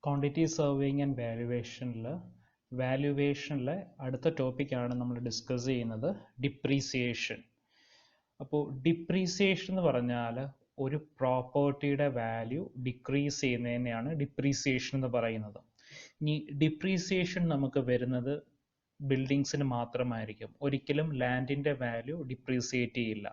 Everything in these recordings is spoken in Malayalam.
ക്വാണ്ടിറ്റി സർവേയിങ് ആൻഡ് വാല്യുവേഷനിലെ അടുത്ത ടോപ്പിക്കാണ് നമ്മൾ ഡിസ്കസ് ചെയ്യുന്നത് ഡിപ്രീസിയേഷൻ. അപ്പോൾ ഡിപ്രീസിയേഷൻ എന്ന് പറഞ്ഞാൽ ഒരു പ്രോപ്പർട്ടിയുടെ വാല്യൂ ഡിക്രീസ് ചെയ്യുന്നതിനെയാണ് ഡിപ്രീസിയേഷൻ എന്ന് പറയുന്നത്. ഇനി ഡിപ്രീസിയേഷൻ നമുക്ക് വരുന്നത് ബിൽഡിങ്സിന് മാത്രമായിരിക്കും, ഒരിക്കലും ലാൻഡിൻ്റെ വാല്യൂ ഡിപ്രീസിയേറ്റ് ചെയ്യില്ല.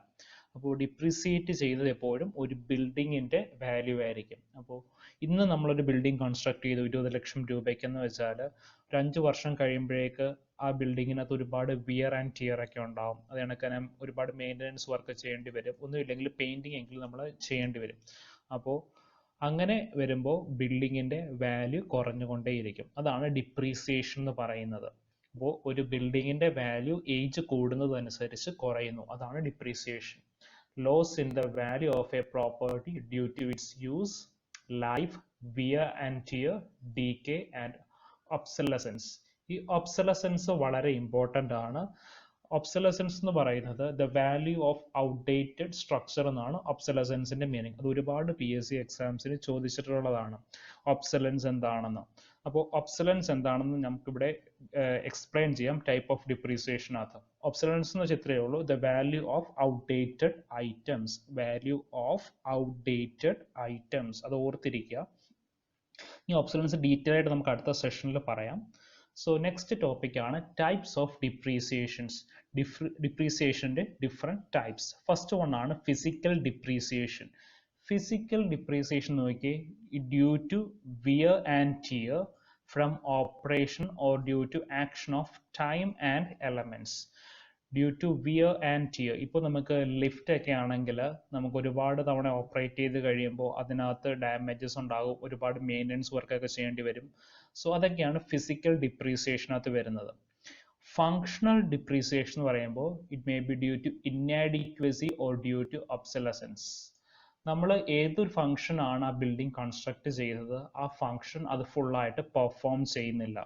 അപ്പോൾ ഡിപ്രീസിയേറ്റ് ചെയ്തത് എപ്പോഴും ഒരു ബിൽഡിങ്ങിൻ്റെ വാല്യൂ ആയിരിക്കും. അപ്പോൾ ഇന്ന് നമ്മളൊരു ബിൽഡിംഗ് കൺസ്ട്രക്ട് ചെയ്തു 20 ലക്ഷം രൂപയ്ക്കെന്ന് വെച്ചാൽ ഒരു 5 വർഷം കഴിയുമ്പോഴേക്ക് ആ ബിൽഡിങ്ങിനകത്ത് ഒരുപാട് വിയർ ആൻഡ് ടിയർ ഒക്കെ ഉണ്ടാവും. അത് കണക്കിന് ഒരുപാട് മെയിൻ്റനൻസ് വർക്ക് ചെയ്യേണ്ടി വരും, ഒന്നുമില്ലെങ്കിൽ പെയിൻറ്റിങ് എങ്കിലും നമ്മൾ ചെയ്യേണ്ടി വരും. അപ്പോൾ അങ്ങനെ വരുമ്പോൾ ബിൽഡിങ്ങിൻ്റെ വാല്യൂ കുറഞ്ഞുകൊണ്ടേയിരിക്കും. അതാണ് ഡിപ്രീസിയേഷൻ എന്ന് പറയുന്നത്. അപ്പോൾ ഒരു ബിൽഡിങ്ങിൻ്റെ വാല്യൂ ഏജ് കൂടുന്നതനുസരിച്ച് കുറയുന്നു, അതാണ് depreciation. Loss in the value of a property due to its use, life, wear and tear, decay and obsolescence. ഈ ഒബ്സലസൻസ് വളരെ ഇമ്പോർട്ടൻ്റ് ആണ്. ഒബ്സലസൻസ് എന്ന് പറയുന്നത് the value of outdated structure എന്നാണ് ഒബ്സലസൻസിന്റെ മീനിങ്. അത് ഒരുപാട് PSC എക്സാംസിന് ചോദിച്ചിട്ടുള്ളതാണ്, ഒബ്സലൻസ് എന്താണെന്ന്. അപ്പോൾ ഒബ്സലൻസ് എന്താണെന്ന് നമുക്കിവിടെ എക്സ്പ്ലെയിൻ ചെയ്യാം ടൈപ്പ് ഓഫ് ഡിപ്രീസിയേഷനകത്ത്. ഒബ്സലൻസ് എന്ന് വെച്ചാൽ ഇത്രയേ ഉള്ളൂ, the value of outdated items. Value of outdated items, അത് ഓർത്തിരിക്കുക. ഈ ഒബ്സലൻസ് ഡീറ്റെയിൽ ആയിട്ട് നമുക്ക് അടുത്ത സെഷനിൽ പറയാം. സോ നെക്സ്റ്റ് ടോപ്പിക് ആണ് ടൈപ്സ് ഓഫ് ഡിപ്രീസിയേഷൻസ്. ഡിപ്രീസിയേഷൻ്റെ ഡിഫറെൻറ്റ് ടൈപ്സ്. ഫസ്റ്റ് വൺ ആണ് ഫിസിക്കൽ ഡിപ്രീസിയേഷൻ. ഫിസിക്കൽ ഡിപ്രീസിയേഷൻ നോക്കിയേ, due to wear and tear from operation or due to action of time and elements. Due to wear and tear. ഇപ്പോൾ നമുക്ക് ലിഫ്റ്റ് ഒക്കെ ആണെങ്കിൽ നമുക്ക് ഒരുപാട് തവണ ഓപ്പറേറ്റ് ചെയ്ത് കഴിയുമ്പോൾ അതിനകത്ത് ഡാമേജസ് ഉണ്ടാകും, ഒരുപാട് മെയിൻ്റനൻസ് വർക്കൊക്കെ ചെയ്യേണ്ടി വരും. സോ അതൊക്കെയാണ് ഫിസിക്കൽ ഡിപ്രീസിയേഷനകത്ത് വരുന്നത്. ഫങ്ഷണൽ ഡിപ്രീസിയേഷൻ എന്ന് പറയുമ്പോൾ it may be due to inadequacy or due to obsolescence. നമ്മൾ ഏതൊരു ഫങ്ഷൻ ആണ് ആ ബിൽഡിംഗ് കൺസ്ട്രക്ട് ചെയ്തത്, ആ ഫങ്ഷൻ അത് ഫുള്ളായിട്ട് പെർഫോം ചെയ്യുന്നില്ല.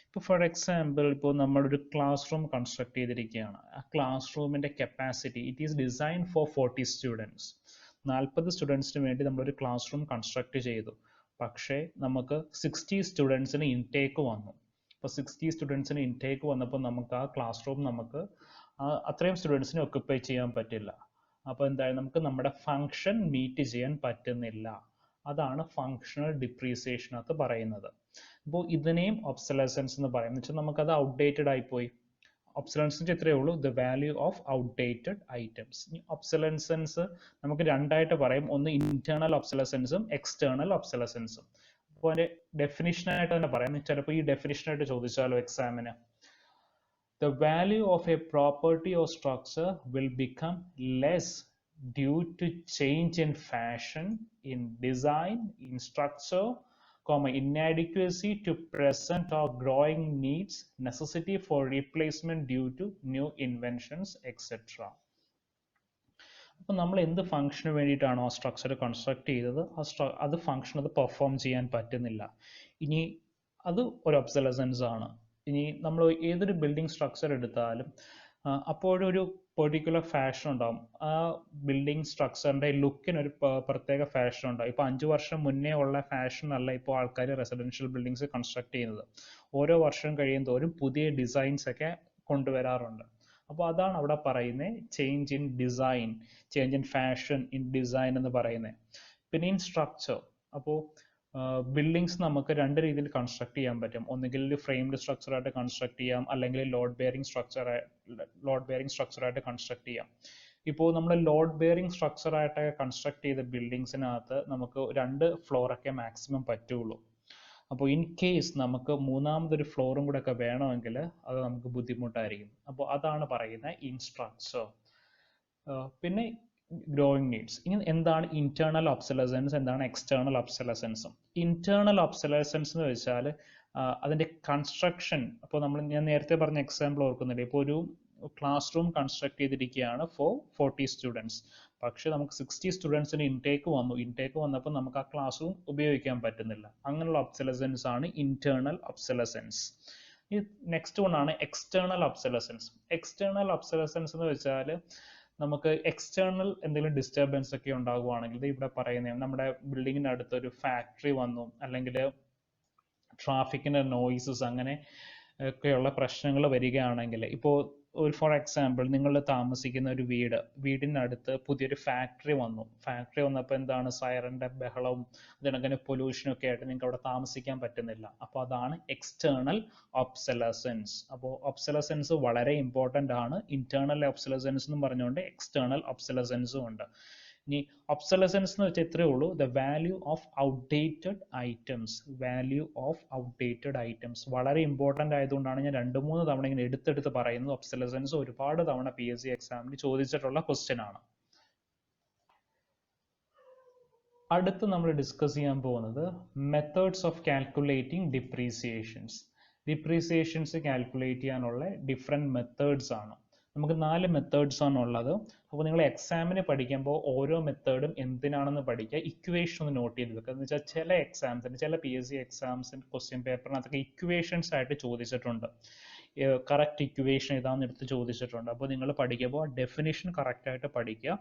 ഇപ്പോൾ ഫോർ എക്സാമ്പിൾ, ഇപ്പോൾ നമ്മളൊരു ക്ലാസ് റൂം കൺസ്ട്രക്ട് ചെയ്തിരിക്കുകയാണ്. ആ ക്ലാസ് റൂമിൻ്റെ capacity it is design for 40 students. 40 സ്റ്റുഡൻസിന് വേണ്ടി നമ്മളൊരു ക്ലാസ് റൂം കൺസ്ട്രക്ട് ചെയ്തു. പക്ഷേ നമുക്ക് 60 സ്റ്റുഡൻസിന് ഇൻടേക്ക് വന്നു. അപ്പോൾ 60 സ്റ്റുഡൻസിന് ഇൻടേക്ക് വന്നപ്പോൾ നമുക്ക് ആ ക്ലാസ് റൂം നമുക്ക് അത്രയും സ്റ്റുഡൻസിനെ ഒക്യുപ്പൈ ചെയ്യാൻ പറ്റില്ല. അപ്പോൾ എന്തായാലും നമുക്ക് നമ്മുടെ ഫങ്ഷൻ മീറ്റ് ചെയ്യാൻ പറ്റുന്നില്ല. അതാണ് ഫങ്ഷണൽ ഡിപ്രീസിയേഷനകത്ത് പറയുന്നത്. അപ്പോൾ ഇതിനെയും ഒബ്സലസൻസ് എന്ന് പറയും. എന്ന് വെച്ചാൽ നമുക്കത് ഔട്ട്ഡേറ്റഡ് ആയിപ്പോയി. ഒബ്സലൻസിൻ്റെ ഇത്രയേ ഉള്ളൂ, the value of outdated items. Obsolescence നമുക്ക് രണ്ടായിട്ട് പറയും, ഒന്ന് ഇന്റേണൽ ഒബ്സലസൻസും എക്സ്റ്റേണൽ ഒബ്സലസൻസും. അപ്പോൾ അതിൻ്റെ ഡെഫിനിഷനായിട്ട് തന്നെ പറയാം. ചിലപ്പോൾ ഈ ഡെഫിനിഷനായിട്ട് ചോദിച്ചാലോ എക്സാമിന്. The value of a property or structure will become less due to change in fashion, in design, in structure, inadequacy to present or growing needs, necessity for replacement due to new inventions, etc. അപ്പോൾ നമ്മൾ എന്ത് ഫംഗ്ഷന് വേണ്ടിയിട്ടാണോ ആ സ്ട്രക്ചർ കൺസ്ട്രക്ട് ചെയ്തത്, അത് ഫംഗ്ഷൻ അത് പെർഫോം ചെയ്യാൻ പറ്റുന്നില്ല. ഇനി അത് ഒരു ഒബ്സലസൻസ് ആണ്. ഇനി നമ്മൾ ഏതൊരു ബിൽഡിംഗ് സ്ട്രക്ചർ എടുത്താലും അപ്പോഴൊരു പെർട്ടിക്കുലർ ഫാഷൻ ഉണ്ടാവും. ആ ബിൽഡിംഗ് സ്ട്രക്ചറിൻ്റെ ലുക്കിനൊരു പ്രത്യേക ഫാഷൻ ഉണ്ടാവും. ഇപ്പോൾ 5 വർഷം മുന്നേ ഉള്ള ഫാഷൻ അല്ല ഇപ്പോൾ ആൾക്കാർ റെസിഡൻഷ്യൽ ബിൽഡിങ്സ് കൺസ്ട്രക്ട് ചെയ്യുന്നത്. ഓരോ വർഷം കഴിയും തോറും പുതിയ ഡിസൈൻസ് ഒക്കെ കൊണ്ടുവരാറുണ്ട്. അപ്പോൾ അതാണ് അവിടെ പറയുന്നത് change in design, change in fashion in design എന്ന് പറയുന്നത്. പിന്നെ ഇൻ സ്ട്രക്ചർ, അപ്പോൾ ബിൽഡിങ്സ് നമുക്ക് രണ്ട് രീതിയിൽ കൺസ്ട്രക്ട് ചെയ്യാൻ പറ്റും. ഒന്നുകിൽ ഫ്രെയിംഡ് സ്ട്രക്ചറായിട്ട് കൺസ്ട്രക്ട് ചെയ്യാം, അല്ലെങ്കിൽ ലോഡ് ബെയറിംഗ് സ്ട്രക്ചറായിട്ട് കൺസ്ട്രക്ട് ചെയ്യാം. ഇപ്പോൾ നമ്മൾ ലോഡ് ബെയറിംഗ് സ്ട്രക്ചറായിട്ട് കൺസ്ട്രക്ട് ചെയ്ത ബിൽഡിങ്സിനകത്ത് നമുക്ക് 2 ഫ്ലോറൊക്കെ മാക്സിമം പറ്റുള്ളൂ. അപ്പോൾ ഇൻ കേസ് നമുക്ക് മൂന്നാമതൊരു ഫ്ലോറും കൂടെ ഒക്കെ വേണമെങ്കിൽ അത് നമുക്ക് ബുദ്ധിമുട്ടായിരിക്കും. അപ്പോൾ അതാണ് പറയുന്നത് ഇൻ സ്ട്രക്ചർ. പിന്നെ ഗ്രോയിങ് നീഡ്സ്. ഇനി എന്താണ് ഇന്റേണൽ ഒബ്സലസൻസ്, എന്താണ് എക്സ്റ്റേണൽ ഒബ്സലസൻസും. ഇന്റേണൽ ഒബ്സലസൻസ് എന്ന് വെച്ചാൽ അതിൻ്റെ കൺസ്ട്രക്ഷൻ. അപ്പോൾ ഞാൻ നേരത്തെ പറഞ്ഞ എക്സാമ്പിൾ ഓർക്കുന്നില്ലേ, ഇപ്പോൾ ഒരു ക്ലാസ് റൂം കൺസ്ട്രക്ട് ചെയ്തിരിക്കുകയാണ് ഫോർ 40 സ്റ്റുഡൻസ്. പക്ഷെ നമുക്ക് 60 സ്റ്റുഡൻസിന് ഇൻടേക്ക് വന്നപ്പോൾ നമുക്ക് ആ ക്ലാസ് റൂം ഉപയോഗിക്കാൻ പറ്റുന്നില്ല. അങ്ങനെയുള്ള ഒബ്സലസൻസ് ആണ് ഇന്റേണൽ ഒബ്സലസൻസ്. ഈ നെക്സ്റ്റ് വൺ ആണ് എക്സ്റ്റേണൽ ഒബ്സലസൻസ്. എക്സ്റ്റേണൽ ഒബ്സലസൻസ് എന്ന് വെച്ചാൽ നമുക്ക് എക്സ്റ്റേണൽ എന്തെങ്കിലും ഡിസ്റ്റർബൻസ് ഒക്കെ ഉണ്ടാകുവാണെങ്കിൽ, ഇവിടെ പറയുന്നത് നമ്മുടെ ബിൽഡിങ്ങിൻ്റെ അടുത്തൊരു ഫാക്ടറി വന്നു, അല്ലെങ്കിൽ ട്രാഫിക്കിൻ്റെ നോയ്സസ് അങ്ങനെ ഒക്കെയുള്ള പ്രശ്നങ്ങൾ വരികയാണെങ്കിൽ, ഇപ്പോൾ ഒരു ഫോർ എക്സാമ്പിൾ നിങ്ങൾ താമസിക്കുന്ന ഒരു വീടിനടുത്ത് പുതിയൊരു ഫാക്ടറി വന്നപ്പോൾ എന്താണ്, സൈറൻ്റെ ബഹളവും അതിനങ്ങനെ പൊല്യൂഷനും ഒക്കെ ആയിട്ട് നിങ്ങൾക്ക് അവിടെ താമസിക്കാൻ പറ്റുന്നില്ല. അപ്പോൾ അതാണ് എക്സ്റ്റേണൽ ഒബ്സലസൻസ്. അപ്പോൾ ഒബ്സലസൻസ് വളരെ ഇമ്പോർട്ടൻ്റ് ആണ്. ഇന്റേണൽ ഒബ്സലസൻസ് എന്നും പറഞ്ഞുകൊണ്ട് എക്സ്റ്റേണൽ ഒബ്സലസൻസും ഉണ്ട്. ഇനി ഒബ്സലസൻസ് എന്ന് വെച്ചാൽ ഇത്രയേ ഉള്ളൂ, the value of outdated items. വളരെ ഇമ്പോർട്ടൻ്റ് ആയതുകൊണ്ടാണ് ഞാൻ 2-3 തവണ ഇങ്ങനെ എടുത്തെടുത്ത് പറയുന്നത്. ഒബ്സലസൻസ് ഒരുപാട് തവണ PSC എക്സാമിന് ചോദിച്ചിട്ടുള്ള ക്വസ്റ്റ്യൻ ആണ്. അടുത്ത് നമ്മൾ ഡിസ്കസ് ചെയ്യാൻ പോകുന്നത് മെത്തേഡ്സ് ഓഫ് കാൽക്കുലേറ്റിംഗ് ഡിപ്രീസിയേഷൻസ് കാൽക്കുലേറ്റ് ചെയ്യാനുള്ള ഡിഫറെൻറ്റ് മെത്തേഡ്സ് ആണ്. നമുക്ക് 4 മെത്തേഡ്സ് ആണ് ഉള്ളത്. അപ്പോൾ നിങ്ങൾ എക്സാമിന് പഠിക്കുമ്പോൾ ഓരോ മെത്തേഡും എന്തിനാണെന്ന് പഠിക്കുക. ഇക്വേഷൻ ഒന്ന് നോട്ട് ചെയ്ത് വെക്കുക. എന്ന് വെച്ചാൽ ചില എക്സാംസിന്, ചില PSC എക്സാംസിന് ക്വസ്റ്റ്യൻ പേപ്പറിനകത്തൊക്കെ ഇക്വേഷൻസ് ആയിട്ട് ചോദിച്ചിട്ടുണ്ട്. കറക്റ്റ് ഇക്വേഷൻ ഏതാണെന്ന് എടുത്ത് ചോദിച്ചിട്ടുണ്ട്. അപ്പോൾ നിങ്ങൾ പഠിക്കുമ്പോൾ ഡെഫിനിഷൻ കറക്റ്റായിട്ട് പഠിക്കുക,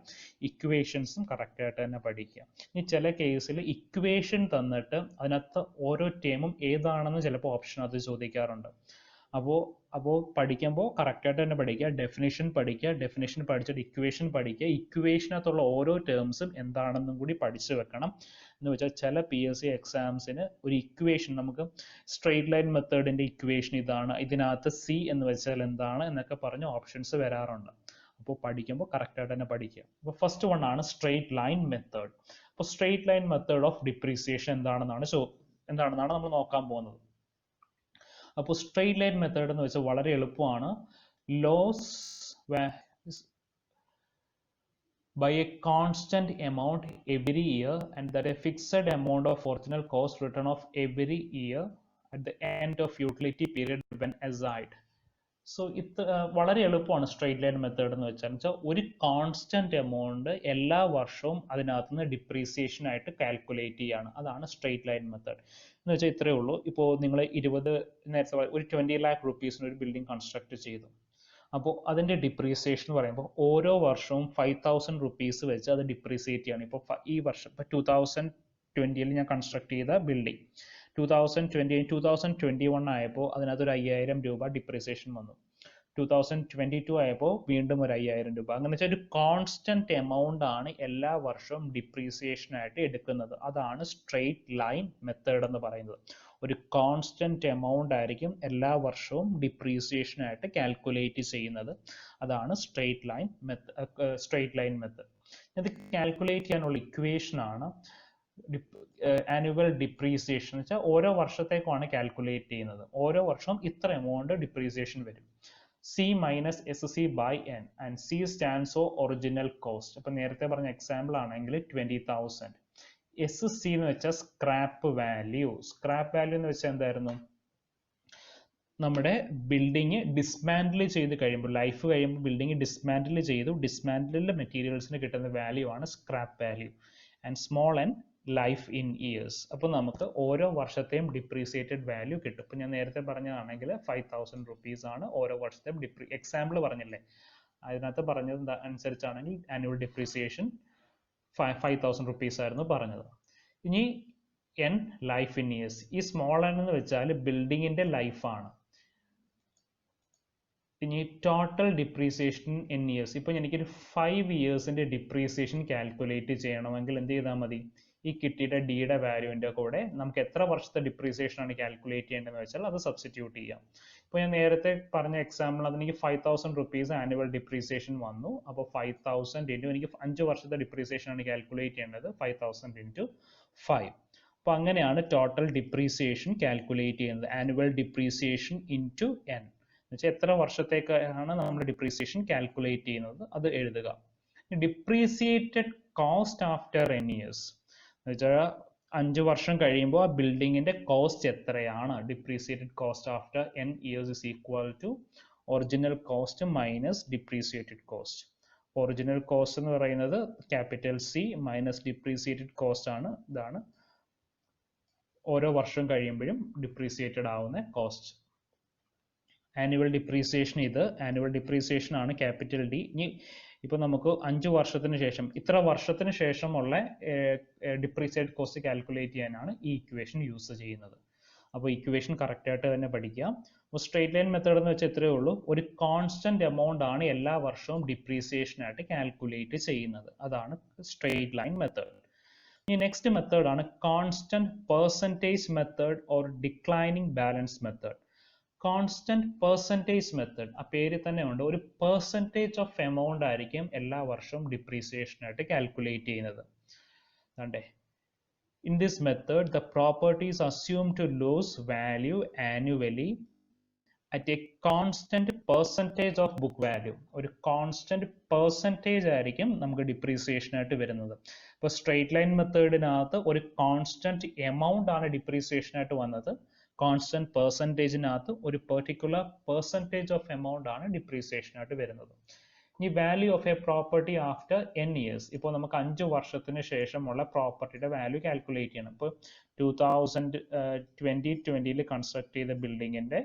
ഇക്വേഷൻസും കറക്റ്റായിട്ട് തന്നെ പഠിക്കുക. ഇനി ചില കേസിൽ ഇക്വേഷൻ തന്നിട്ട് അതിനകത്ത് ഓരോ ടേമും ഏതാണെന്ന് ചിലപ്പോൾ ഓപ്ഷനകത്ത് ചോദിക്കാറുണ്ട്. അപ്പോൾ പഠിക്കുമ്പോൾ കറക്റ്റായിട്ട് തന്നെ പഠിക്കുക, ഡെഫിനിഷൻ പഠിച്ചിട്ട് ഇക്വേഷൻ പഠിക്കുക. ഇക്വേഷനകത്തുള്ള ഓരോ ടേംസും എന്താണെന്നും കൂടി പഠിച്ചു വെക്കണം. എന്ന് വെച്ചാൽ ചില PSC എക്സാംസിന് ഒരു ഇക്വേഷൻ, നമുക്ക് സ്ട്രെയിറ്റ് ലൈൻ മെത്തേഡിൻ്റെ ഇക്വേഷൻ ഇതാണ്, ഇതിനകത്ത് C എന്ന് വെച്ചാൽ എന്താണ് എന്നൊക്കെ പറഞ്ഞ് ഓപ്ഷൻസ് വരാറുണ്ട്. അപ്പോൾ പഠിക്കുമ്പോൾ കറക്റ്റായിട്ട് തന്നെ പഠിക്കുക. അപ്പോൾ ഫസ്റ്റ് വൺ ആണ് സ്ട്രെയിറ്റ് ലൈൻ മെത്തേഡ്. അപ്പോൾ straight line method of depreciation എന്താണെന്നാണ് നമ്മൾ നോക്കാൻ പോകുന്നത്. അപ്പോൾ സ്ട്രെയിറ്റ് ലൈൻ മെത്തേഡ് എന്ന് വെച്ചാൽ വളരെ എളുപ്പമാണ്. Loss by a constant amount every year and that a fixed amount of original cost return of every year at the end of utility period when assigned. So ഇത് വളരെ എളുപ്പമാണ് സ്ട്രെയിറ്റ് ലൈൻ മെത്തേഡ് എന്ന് വെച്ചാൽ ഒരു കോൺസ്റ്റന്റ് എമൗണ്ട് എല്ലാ വർഷവും അതിനകത്ത് നിന്ന് ഡിപ്രീസിയേഷൻ ആയിട്ട് കാൽക്കുലേറ്റ് ചെയ്യാണ്. അതാണ് സ്ട്രെയിറ്റ് ലൈൻ മെത്തേഡ് എന്ന് വെച്ചാൽ ഇത്രയേ ഉള്ളൂ. ഇപ്പോൾ നിങ്ങൾ നേരത്തെ ഒരു 20 lakh rupees ഒരു ബിൽഡിംഗ് കൺസ്ട്രക്ട് ചെയ്തു. അപ്പോൾ അതിൻ്റെ ഡിപ്രീസിയേഷൻ എന്ന് പറയുമ്പോൾ ഓരോ വർഷവും 5,000 rupees വെച്ച് അത് ഡിപ്രീസിയേറ്റ് ചെയ്യാണ്. ഇപ്പോൾ ഈ വർഷം ഇപ്പോൾ 2020 ഞാൻ കൺസ്ട്രക്ട് ചെയ്ത ബിൽഡിംഗ് 2021 ആയപ്പോൾ അതിനകത്തൊരു 5,000 രൂപ ഡിപ്രീസിയേഷൻ വന്നു. 2022 ആയപ്പോൾ വീണ്ടും ഒരു 5,000 രൂപ. അങ്ങനെ വെച്ചാൽ ഒരു കോൺസ്റ്റന്റ് എമൗണ്ട് ആണ് എല്ലാ വർഷവും ഡിപ്രീസിയേഷൻ ആയിട്ട് എടുക്കുന്നത്. അതാണ് സ്ട്രെയിറ്റ് ലൈൻ മെത്തേഡ് എന്ന് പറയുന്നത്. ഒരു കോൺസ്റ്റന്റ് എമൗണ്ട് ആയിരിക്കും എല്ലാ വർഷവും ഡിപ്രീസിയേഷൻ ആയിട്ട് കാൽക്കുലേറ്റ് ചെയ്യുന്നത്. അതാണ് സ്ട്രെയിറ്റ് ലൈൻ മെത്തേഡ്. ഇത് കാൽക്കുലേറ്റ് ചെയ്യാനുള്ള ഇക്വേഷൻ ആണ് ആനുവൽ ഡിപ്രീസിയേഷൻ. എന്ന് വെച്ചാൽ ഓരോ വർഷത്തേക്കുമാണ് കാൽക്കുലേറ്റ് ചെയ്യുന്നത്. ഓരോ വർഷവും ഇത്ര എമൗണ്ട് ഡിപ്രീസിയേഷൻ വരും. C minus SC by N and C stands for original cost. അപ്പോൾ നേരത്തെ പറഞ്ഞ എക്സാമ്പിൾ ആണെങ്കിൽ 20,000. SC എന്ന് വെച്ചാൽ സ്ക്രാപ്പ് വാല്യൂ എന്ന് വെച്ചാൽ എന്തായിരുന്നു, നമ്മുടെ ബിൽഡിങ് ഡിസ്മാൻഡിൽ ചെയ്ത് കഴിയുമ്പോൾ, ലൈഫ് കഴിയുമ്പോൾ ബിൽഡിങ് ഡിസ്മാൻഡിലെ മെറ്റീരിയൽസിന് കിട്ടുന്ന വാല്യൂ ആണ് scrap value. And small n life in years. അപ്പോൾ നമുക്ക് ഓരോ വർഷത്തെയും ഡിപ്രീസിയേറ്റഡ് വാല്യൂ കിട്ടും. ഇപ്പോൾ ഞാൻ നേരത്തെ പറഞ്ഞതാണെങ്കിൽ 5,000 rupees ആണ് ഓരോ വർഷത്തെയും എക്സാമ്പിൾ പറഞ്ഞില്ലേ, അതിനകത്ത് പറഞ്ഞത് അനുസരിച്ചാണെങ്കിൽ ആനുവൽ ഡിപ്രീസിയേഷൻ 5,000 rupees ആയിരുന്നു പറഞ്ഞത്. ഇനി n ലൈഫ് ഇൻ ഇയേഴ്സ്. ഈ സ്മോൾ n എന്ന് വെച്ചാൽ ബിൽഡിങ്ങിന്റെ ലൈഫാണ്. ഇനി ടോട്ടൽ ഡിപ്രീസിയേഷൻ ഇൻ ഇയേഴ്സ്. ഇപ്പോൾ എനിക്കൊരു 5 yearsന്റെ ഡിപ്രീസിയേഷൻ കാൽക്കുലേറ്റ് ചെയ്യണമെങ്കിൽ എന്ത് ചെയ്താൽ മതി, ഈ കിട്ടിയുടെ ഡിയുടെ വാല്യൂവിൻ്റെ കൂടെ നമുക്ക് എത്ര വർഷത്തെ ഡിപ്രീസിയേഷൻ ആണ് കാൽക്കുലേറ്റ് ചെയ്യേണ്ടതെന്ന് വെച്ചാൽ അത് സബ്സ്റ്റിറ്റ്യൂട്ട് ചെയ്യാം. ഇപ്പോൾ ഞാൻ നേരത്തെ പറഞ്ഞ എക്സാമ്പിൾ അത് എനിക്ക് 5,000 rupees ആനുവൽ ഡിപ്രീസിയേഷൻ വന്നു. അപ്പോൾ 5,000 ഇൻറ്റു എനിക്ക് 5 വർഷത്തെ ഡിപ്രീസിയേഷൻ ആണ് കാൽക്കുലേറ്റ് ചെയ്യേണ്ടത്, 5,000 ഇൻറ്റു 5. അപ്പോൾ അങ്ങനെയാണ് ടോട്ടൽ ഡിപ്രീസിയേഷൻ കാൽക്കുലേറ്റ് ചെയ്യുന്നത്. ആനുവൽ ഡിപ്രീസിയേഷൻ ഇൻറ്റു n എന്ന് വെച്ചാൽ എത്ര വർഷത്തേക്കാണ് നമ്മൾ ഡിപ്രീസിയേഷൻ കാൽക്കുലേറ്റ് ചെയ്യുന്നത് അത് എഴുതുക. Depreciated cost after n years എന്ന് വെച്ചാൽ 5 വർഷം കഴിയുമ്പോൾ ആ ബിൽഡിങ്ങിന്റെ കോസ്റ്റ് എത്രയാണ്. Depreciated cost after n years is equal to original cost minus depreciated cost. Original cost എന്ന് പറയുന്നത് capital C minus depreciated cost ആണ്. ഇതാണ് ഓരോ വർഷം കഴിയുമ്പോഴും ഡിപ്രീസിയേറ്റഡ് ആവുന്ന cost. Annual depreciation annual depreciation ആണ് ക്യാപിറ്റൽ D. ഇനി ഇപ്പോൾ നമുക്ക് 5 വർഷത്തിന് ശേഷം, ഇത്ര വർഷത്തിന് ശേഷമുള്ള ഡിപ്രീസിയേറ്റഡ് കോസ്റ്റ് കാൽക്കുലേറ്റ് ചെയ്യാനാണ് ഈ ഇക്വേഷൻ യൂസ് ചെയ്യുന്നത്. അപ്പോൾ ഇക്വേഷൻ കറക്റ്റ് ആയിട്ട് തന്നെ പഠിക്കാം. അപ്പോൾ സ്ട്രെയിറ്റ് ലൈൻ മെത്തേഡ് എന്ന് വെച്ചാൽ ഇത്രയേ ഉള്ളൂ, ഒരു കോൺസ്റ്റന്റ് എമൗണ്ട് ആണ് എല്ലാ വർഷവും ഡിപ്രീസിയേഷൻ ആയിട്ട് കാൽക്കുലേറ്റ് ചെയ്യുന്നത്. അതാണ് സ്ട്രെയിറ്റ് ലൈൻ മെത്തേഡ്. ഈ നെക്സ്റ്റ് മെത്തേഡ് ആണ് constant percentage method or declining balance method. Constant percentage method, ആ പേര് തന്നെ ഉണ്ട്, ഒരു പെർസെൻറ്റേജ് ഓഫ് എമൗണ്ട് ആയിരിക്കും എല്ലാ വർഷവും ഡിപ്രീസിയേഷൻ ആയിട്ട് കാൽക്കുലേറ്റ് ചെയ്യുന്നത്. അതെ, in this method the property is assumed to lose value annually at a constant percentage of book value. ഒരു കോൺസ്റ്റന്റ് പെർസെൻറ്റേജ് ആയിരിക്കും നമുക്ക് ഡിപ്രീസിയേഷൻ ആയിട്ട് വരുന്നത്. ഇപ്പോൾ സ്ട്രെയിറ്റ് ലൈൻ മെത്തേഡിനകത്ത് ഒരു കോൺസ്റ്റന്റ് എമൗണ്ട് ആണ് ഡിപ്രീസിയേഷൻ ആയിട്ട് വന്നത്, കോൺസ്റ്റന്റ് പെർസെൻറ്റേജിനകത്ത് ഒരു പെർട്ടിക്കുലർ പെർസെൻറ്റേജ് ഓഫ് എമൗണ്ട് ആണ് ഡിപ്രീസിയേഷൻ ആയിട്ട് വരുന്നത്. ഈ value of a property after n years, ഇപ്പോൾ നമുക്ക് 5 വർഷത്തിന് ശേഷമുള്ള പ്രോപ്പർട്ടിയുടെ വാല്യൂ കാൽക്കുലേറ്റ് ചെയ്യണം. ഇപ്പോൾ 2020 കൺസ്ട്രക്ട് ചെയ്ത ബിൽഡിങ്ങിന്റെ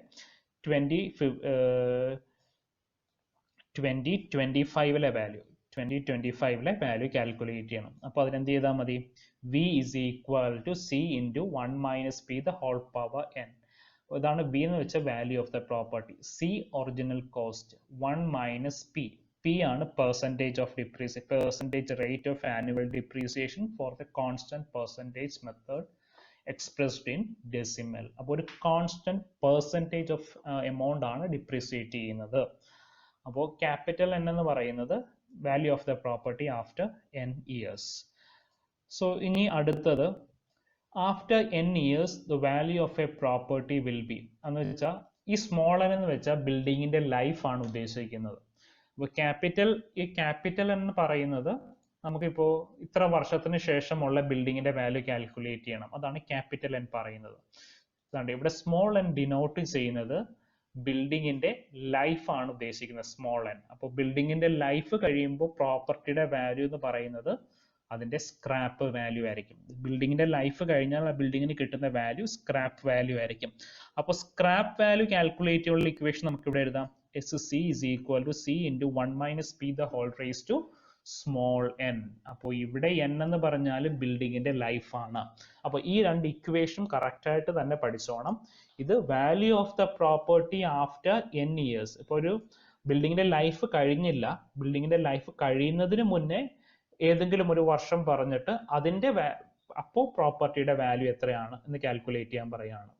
2025 വാല്യൂ കാൽക്കുലേറ്റ് ചെയ്യണം. അപ്പോൾ അതിനെന്ത് ചെയ്താൽ മതി, v is equal to c into 1 minus p the whole power n. ഇതാണ് v എന്ന് വെച്ച value of the property. c original cost, 1 minus p. P ആണ് percentage of depreciation, percentage rate of annual depreciation for the constant percentage method expressed in decimal. അപ്പോൾ ഒരു കോൺസ്റ്റന്റ് പെർസെൻറ്റേജ് ഓഫ് എമൗണ്ട് ആണ് ഡിപ്രീസിയേറ്റ് ചെയ്യുന്നത്. അപ്പോൾ ക്യാപിറ്റൽ n എന്ന് പറയുന്നത് value of the property after n years. So ഇനി അടുത്തത്, after n years the value of a property will be എന്ന് വെച്ചാൽ, ഈ സ്മോൾ n എന്ന് വെച്ചാൽ ബിൽഡിങ്ങിന്റെ ലൈഫ് ആണ് ഉദ്ദേശിക്കുന്നത്. അപ്പോൾ ഈ ക്യാപിറ്റൽ എന്ന് പറയുന്നത് നമുക്കിപ്പോൾ ഇത്ര വർഷത്തിന് ശേഷമുള്ള ബിൽഡിങ്ങിന്റെ വാല്യൂ കാൽക്കുലേറ്റ് ചെയ്യണം, അതാണ് ക്യാപിറ്റൽ n പറയുന്നത്. ഇവിടെ സ്മോൾ n ഡിനോട്ട് ചെയ്യുന്നത് ബിൽഡിങ്ങിന്റെ ലൈഫ് ആണ് ഉദ്ദേശിക്കുന്നത്, സ്മോൾ n. അപ്പോൾ ബിൽഡിങ്ങിന്റെ ലൈഫ് കഴിയുമ്പോൾ പ്രോപ്പർട്ടിയുടെ വാല്യൂ എന്ന് പറയുന്നത് അതിന്റെ സ്ക്രാപ്പ് വാല്യൂ ആയിരിക്കും. ബിൽഡിങ്ങിന്റെ ലൈഫ് കഴിഞ്ഞാൽ ആ ബിൽഡിങ്ങിന് കിട്ടുന്ന വാല്യൂ സ്ക്രാപ്പ് വാല്യൂ ആയിരിക്കും. അപ്പോൾ സ്ക്രാപ്പ് വാല്യൂ കാൽക്കുലേറ്റ് ചെയ്യാനുള്ള ഇക്വേഷൻ നമുക്ക് ഇവിടെ എഴുതാം. SC is equal to C into 1 minus P the whole raised to small n. അപ്പോൾ ഇവിടെ n എന്ന് പറഞ്ഞാൽ ബിൽഡിങ്ങിന്റെ ലൈഫ് ആണ്. അപ്പോൾ ഈ രണ്ട് ഇക്വേഷൻ കറക്റ്റ് ആയിട്ട് തന്നെ പഠിച്ചോണം. ഇത് value of the property after n years. ഇപ്പോൾ ഒരു ബിൽഡിങ്ങിന്റെ ലൈഫ് കഴിഞ്ഞില്ല, ബിൽഡിങ്ങിന്റെ ലൈഫ് കഴിയുന്നതിന് മുന്നേ ഏതെങ്കിലും ഒരു വർഷം പറഞ്ഞിട്ട് അതിന്റെ അപ്പോൾ പ്രോപ്പർട്ടിയുടെ വാല്യൂ എത്രയാണ് എന്ന് കാൽക്കുലേറ്റ് ചെയ്യാൻ പറയുകയാണ്.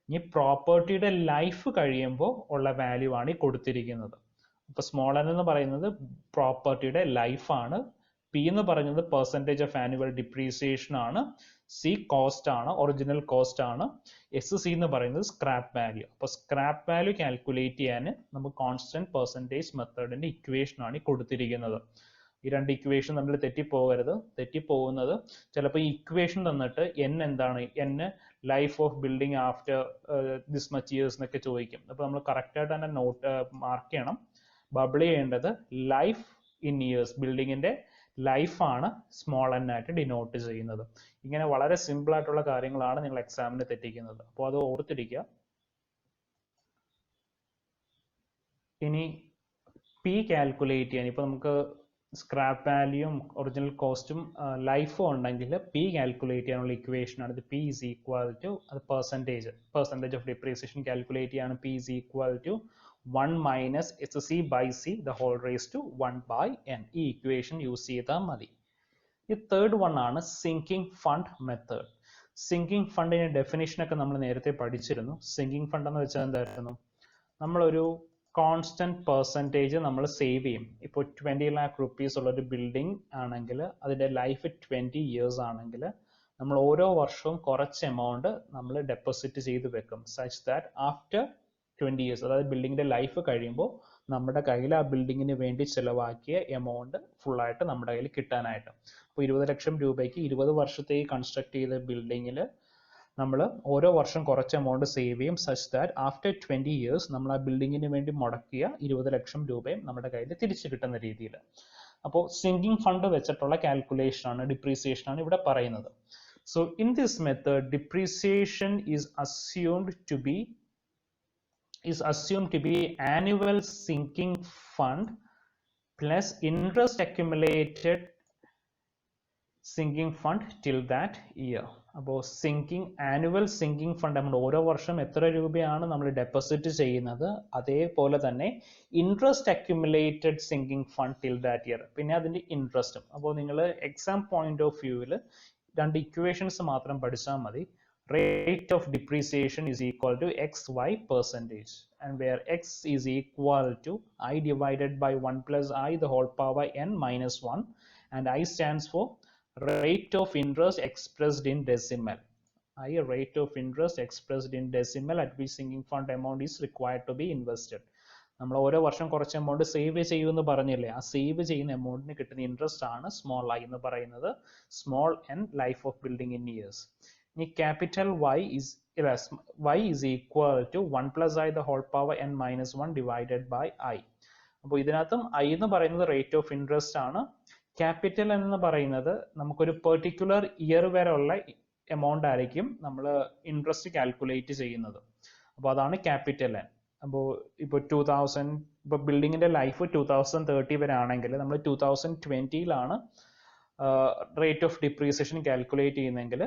ഇനി പ്രോപ്പർട്ടിയുടെ ലൈഫ് കഴിയുമ്പോൾ ഉള്ള വാല്യൂ ആണ് ഈ കൊടുത്തിരിക്കുന്നത്. അപ്പൊ സ്മോൾ n എന്ന് പറയുന്നത് പ്രോപ്പർട്ടിയുടെ ലൈഫ് ആണ്, പി എന്ന് പറയുന്നത് പെർസെൻറ്റേജ് ഓഫ് ആനുവൽ ഡിപ്രീസിയേഷൻ ആണ്, സി കോസ്റ്റ് ആണ്, ഒറിജിനൽ കോസ്റ്റ് ആണ്, SC എന്ന് പറയുന്നത് സ്ക്രാപ്പ് വാല്യൂ. അപ്പോൾ സ്ക്രാപ്പ് വാല്യൂ കാൽക്കുലേറ്റ് ചെയ്യാൻ നമുക്ക് കോൺസ്റ്റന്റ് പെർസെൻറ്റേജ് മെത്തേഡിന്റെ ഇക്വേഷൻ ആണ് ഈ കൊടുത്തിരിക്കുന്നത്. ഈ രണ്ട് ഇക്വേഷൻ നമ്മൾ തെറ്റിപ്പോകുന്നത് ചിലപ്പോൾ ഈ ഇക്വേഷൻ തന്നിട്ട് n എന്താണ്, n life of building after this much years എന്നൊക്കെ ചോദിക്കും. അപ്പോൾ നമ്മൾ കറക്റ്റ് ആയിട്ട് തന്നെ മാർക്ക് ചെയ്യണം. ബബിൾ ചെയ്യേണ്ടത് ലൈഫ് ഇൻ ഇയേഴ്സ്, ബിൽഡിങ്ങിന്റെ ലൈഫാണ് സ്മോൾ n ആയിട്ട് ഡിനോട്ട് ചെയ്യുന്നത്. ഇങ്ങനെ വളരെ സിമ്പിൾ ആയിട്ടുള്ള കാര്യങ്ങളാണ് നിങ്ങൾ എക്സാമിന് തെറ്റിക്കുന്നത്. അപ്പോൾ അത് ഓർത്തിരിക്കുക. ഇനി പി കാൽക്കുലേറ്റ് ചെയ്യാൻ, ഇപ്പൊ നമുക്ക് സ്ക്രാപ്പ് വാല്യൂയും ഒറിജിനൽ കോസ്റ്റും ലൈഫും ഉണ്ടെങ്കിൽ പി കാൽക്കുലേറ്റ് ചെയ്യാനുള്ള ഇക്വേഷൻ ആണ് ഇത്. പി ഈസ് ഈക്വൽ ടു അത് പെർസെൻറ്റേജ് ഓഫ് ഡിപ്രീസിയേഷൻ കാൽക്കുലേറ്റ് ചെയ്യാണ്. P is equal to 1 minus SC by C the whole raise to 1 by n. ഈ ഇക്വേഷൻ യൂസ് ചെയ്താൽ മതി. ഈ തേർഡ് വൺ ആണ് സിങ്കിങ് ഫണ്ട് മെത്തേഡ്. സിങ്കിങ് ഫണ്ടിന്റെ ഡെഫിനേഷൻ ഒക്കെ നമ്മൾ നേരത്തെ പഠിച്ചിരുന്നു. സിങ്കിങ് ഫണ്ട് എന്ന് വെച്ചാൽ എന്തായിരുന്നു, നമ്മളൊരു കോൺസ്റ്റന്റ് പെർസെൻറ്റേജ് നമ്മൾ സേവ് ചെയ്യും. ഇപ്പോൾ 20 lakh rupees ഉള്ള ഒരു ബിൽഡിംഗ് ആണെങ്കിൽ അതിന്റെ ലൈഫ് 20 years ആണെങ്കിൽ നമ്മൾ ഓരോ വർഷവും കുറച്ച് എമൗണ്ട് നമ്മൾ ഡെപ്പോസിറ്റ് ചെയ്ത് വെക്കും, സച്ച് ദാറ്റ് ആഫ്റ്റർ 20 years, അതായത് ബിൽഡിങ്ങിന്റെ ലൈഫ് കഴിയുമ്പോൾ നമ്മുടെ കയ്യിൽ ആ ബിൽഡിങ്ങിന് വേണ്ടി ചിലവാക്കിയ എമൗണ്ട് ഫുള്ളായിട്ട് നമ്മുടെ കയ്യിൽ കിട്ടാനായിട്ട്. അപ്പോൾ 20 ലക്ഷം രൂപയ്ക്ക് 20 വർഷത്തേക്ക് കൺസ്ട്രക്ട് ചെയ്ത ബിൽഡിങ്ങിൽ നമ്മൾ ഓരോ വർഷം കുറച്ച് എമൗണ്ട് സേവ് ചെയ്യും, സച്ച് ദാറ്റ് ആഫ്റ്റർ 20 years നമ്മൾ ആ ബിൽഡിങ്ങിന് വേണ്ടി മുടക്കിയ 20 ലക്ഷം രൂപയും നമ്മുടെ കയ്യിൽ തിരിച്ചു കിട്ടുന്ന രീതിയിൽ. അപ്പോൾ സിങ്കിങ് ഫണ്ട് വെച്ചിട്ടുള്ള കാൽക്കുലേഷൻ ആണ്, ഡിപ്രീസിയേഷൻ ആണ് ഇവിടെ പറയുന്നത്. So in this method depreciation is assumed to be annual sinking fund plus interest accumulated sinking fund till that year. അപ്പോൾ ആനുവൽ സിങ്കിങ് ഫണ്ട് നമ്മൾ ഓരോ വർഷം എത്ര രൂപയാണ് നമ്മൾ ഡെപ്പോസിറ്റ് ചെയ്യുന്നത്, അതേപോലെ തന്നെ interest accumulated sinking fund till that year, പിന്നെ അതിൻ്റെ ഇൻട്രസ്റ്റും. അപ്പോൾ നിങ്ങൾ എക്സാം പോയിന്റ് ഓഫ് വ്യൂവിൽ രണ്ട് ഇക്വേഷൻസ് മാത്രം പഠിച്ചാൽ മതി. Rate of depreciation is equal to xy percentage, and where x is equal to I divided by 1 plus I the whole power n minus 1, and I stands for rate of interest expressed in decimal. Rate of interest expressed in decimal at which sinking fund amount is required to be invested. നമ്മൾ ഓരോ വർഷം കുറച്ച് എമൗണ്ട് സേവ് ചെയ്യുമെന്ന് പറഞ്ഞില്ലേ, ആ സേവ് ചെയ്യുന്ന എമൗണ്ടിന് കിട്ടുന്ന ഇൻട്രസ്റ്റ് ആണ് സ്മോൾ ഐ എന്ന് പറയുന്നത്. Small N life of building in years. ഇനി capital y is equal to 1 plus I the whole power n minus 1 divided by I. അപ്പോൾ ഇതിനകത്തും I എന്ന് പറയുന്നത് റേറ്റ് ഓഫ് ഇൻട്രസ്റ്റ് ആണ്. ക്യാപിറ്റൽ എന്ന് പറയുന്നത് നമുക്കൊരു പെർട്ടിക്കുലർ ഇയർ വരെ ഉള്ള എമൗണ്ട് ആയിരിക്കും നമ്മൾ ഇൻട്രസ്റ്റ് കാൽക്കുലേറ്റ് ചെയ്യുന്നത്. അപ്പോൾ അതാണ് ക്യാപിറ്റൽ എൻ. അപ്പോൾ ഇപ്പോൾ 2000, ഇപ്പോൾ ബിൽഡിങ്ങിൻ്റെ ലൈഫ് 2030 വരെ ആണെങ്കിൽ നമ്മൾ 2020ലാണ് റേറ്റ് ഓഫ് ഡിപ്രീസിയേഷൻ കാൽക്കുലേറ്റ് ചെയ്യുന്നതെങ്കിൽ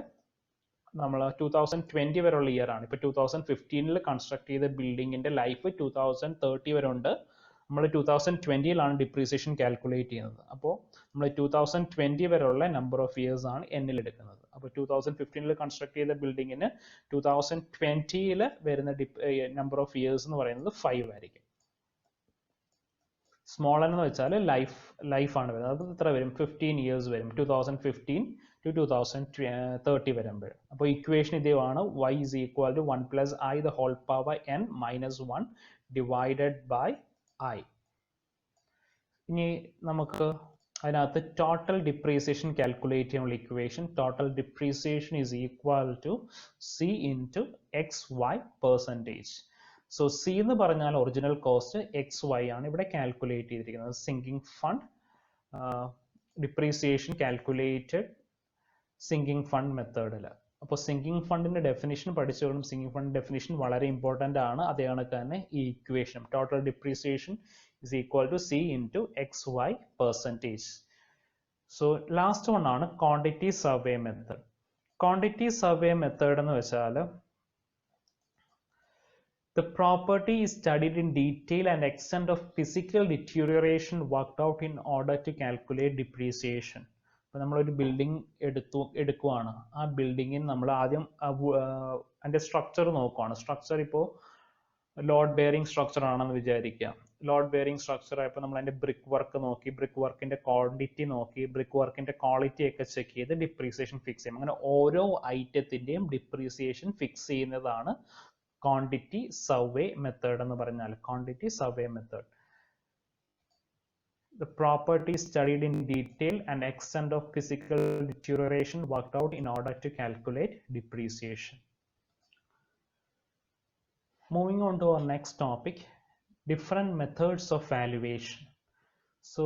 നമ്മൾ 2020 വരെയുള്ള ഇയർ ആണ്. ഇപ്പോൾ 2015 കൺസ്ട്രക്ട് ചെയ്ത ബിൽഡിങ്ങിൻ്റെ ലൈഫ് 2030 വരെ ഉണ്ട്. നമ്മൾ 2020ലാണ് ഡിപ്രീസിയേഷൻ കാൽക്കുലേറ്റ് ചെയ്യുന്നത്. അപ്പോൾ നമ്മൾ 2020 വരെയുള്ള നമ്പർ ഓഫ് ഇയേഴ്സ് ആണ് എന്നിൽ എടുക്കുന്നത്. അപ്പോൾ 2015 കൺസ്ട്രക്ട് ചെയ്ത ബിൽഡിങ്ങിന് 2020 വരുന്ന നമ്പർ ഓഫ് ഇയേഴ്സ് എന്ന് പറയുന്നത് 5 ആയിരിക്കും. സ്മോൾ എന്ന് വെച്ചാൽ ലൈഫാണ് വരുന്നത്. അത് എത്ര വരും? 15 ഇയേഴ്സ് വരും, 2015 to 2030 വരുമ്പോൾ. അപ്പോൾ ഇക്വേഷൻ ഇതാണ്, y is equal to 1 plus I the whole power n minus 1 divided by I. ഇനി നമുക്ക് അതിനകത്ത് ടോട്ടൽ ഡിപ്രീസിയേഷൻ കാൽക്കുലേറ്റ് ചെയ്യാനുള്ള equation, total depreciation is equal to C into XY percentage. So C എന്ന് പറഞ്ഞാൽ ഒറിജിനൽ കോസ്റ്റ്, XY ആണ് ഇവിടെ കാൽക്കുലേറ്റ് ചെയ്തിരിക്കുന്നത്. Sinking fund depreciation calculated sinking fund മെത്തേഡിൽ. അപ്പോൾ സിങ്കിങ് ഫണ്ടിൻ്റെ ഡെഫിനിഷൻ പഠിച്ചോളും. സിങ്കിങ് ഫണ്ട് ഡെഫിനിഷൻ വളരെ ഇമ്പോർട്ടൻ്റ് ആണ്. അതേ കണക്ക് തന്നെ ഈ equation total depreciation is equal to C into XY percentage. So last one ആണ് quantity survey method. Quantity survey method എന്ന് വെച്ചാൽ the property is studied in detail and extent of physical deterioration worked out in order to calculate depreciation. അപ്പോൾ നമ്മളൊരു ബിൽഡിംഗ് എടുക്കുവാണ്. ആ ബിൽഡിങ്ങിന് നമ്മൾ ആദ്യം അതിൻ്റെ സ്ട്രക്ചർ നോക്കുവാണ്. സ്ട്രക്ചർ ഇപ്പോൾ ലോഡ് ബെയറിംഗ് സ്ട്രക്ചർ ആണെന്ന് വിചാരിക്കാം. ലോഡ് ബെയറിംഗ് സ്ട്രക്ചർ ആയപ്പോൾ നമ്മൾ അതിൻ്റെ ബ്രിക്ക് വർക്ക് നോക്കി, ബ്രിക്ക് വർക്കിൻ്റെ ക്വാണ്ടിറ്റി നോക്കി, ബ്രിക്ക് വർക്കിൻ്റെ ക്വാളിറ്റി ഒക്കെ ചെക്ക് ചെയ്ത് ഡിപ്രീസിയേഷൻ ഫിക്സ് ചെയ്യും. അങ്ങനെ ഓരോ ഐറ്റത്തിൻ്റെയും ഡിപ്രീസിയേഷൻ ഫിക്സ് ചെയ്യുന്നതാണ് ക്വാണ്ടിറ്റി സർവേ മെത്തേഡ് എന്ന് പറഞ്ഞാൽ. Quantity survey method. The property studied in detail and extent of physical deterioration worked out in order to calculate depreciation. Moving on to our next topic, different methods of valuation. So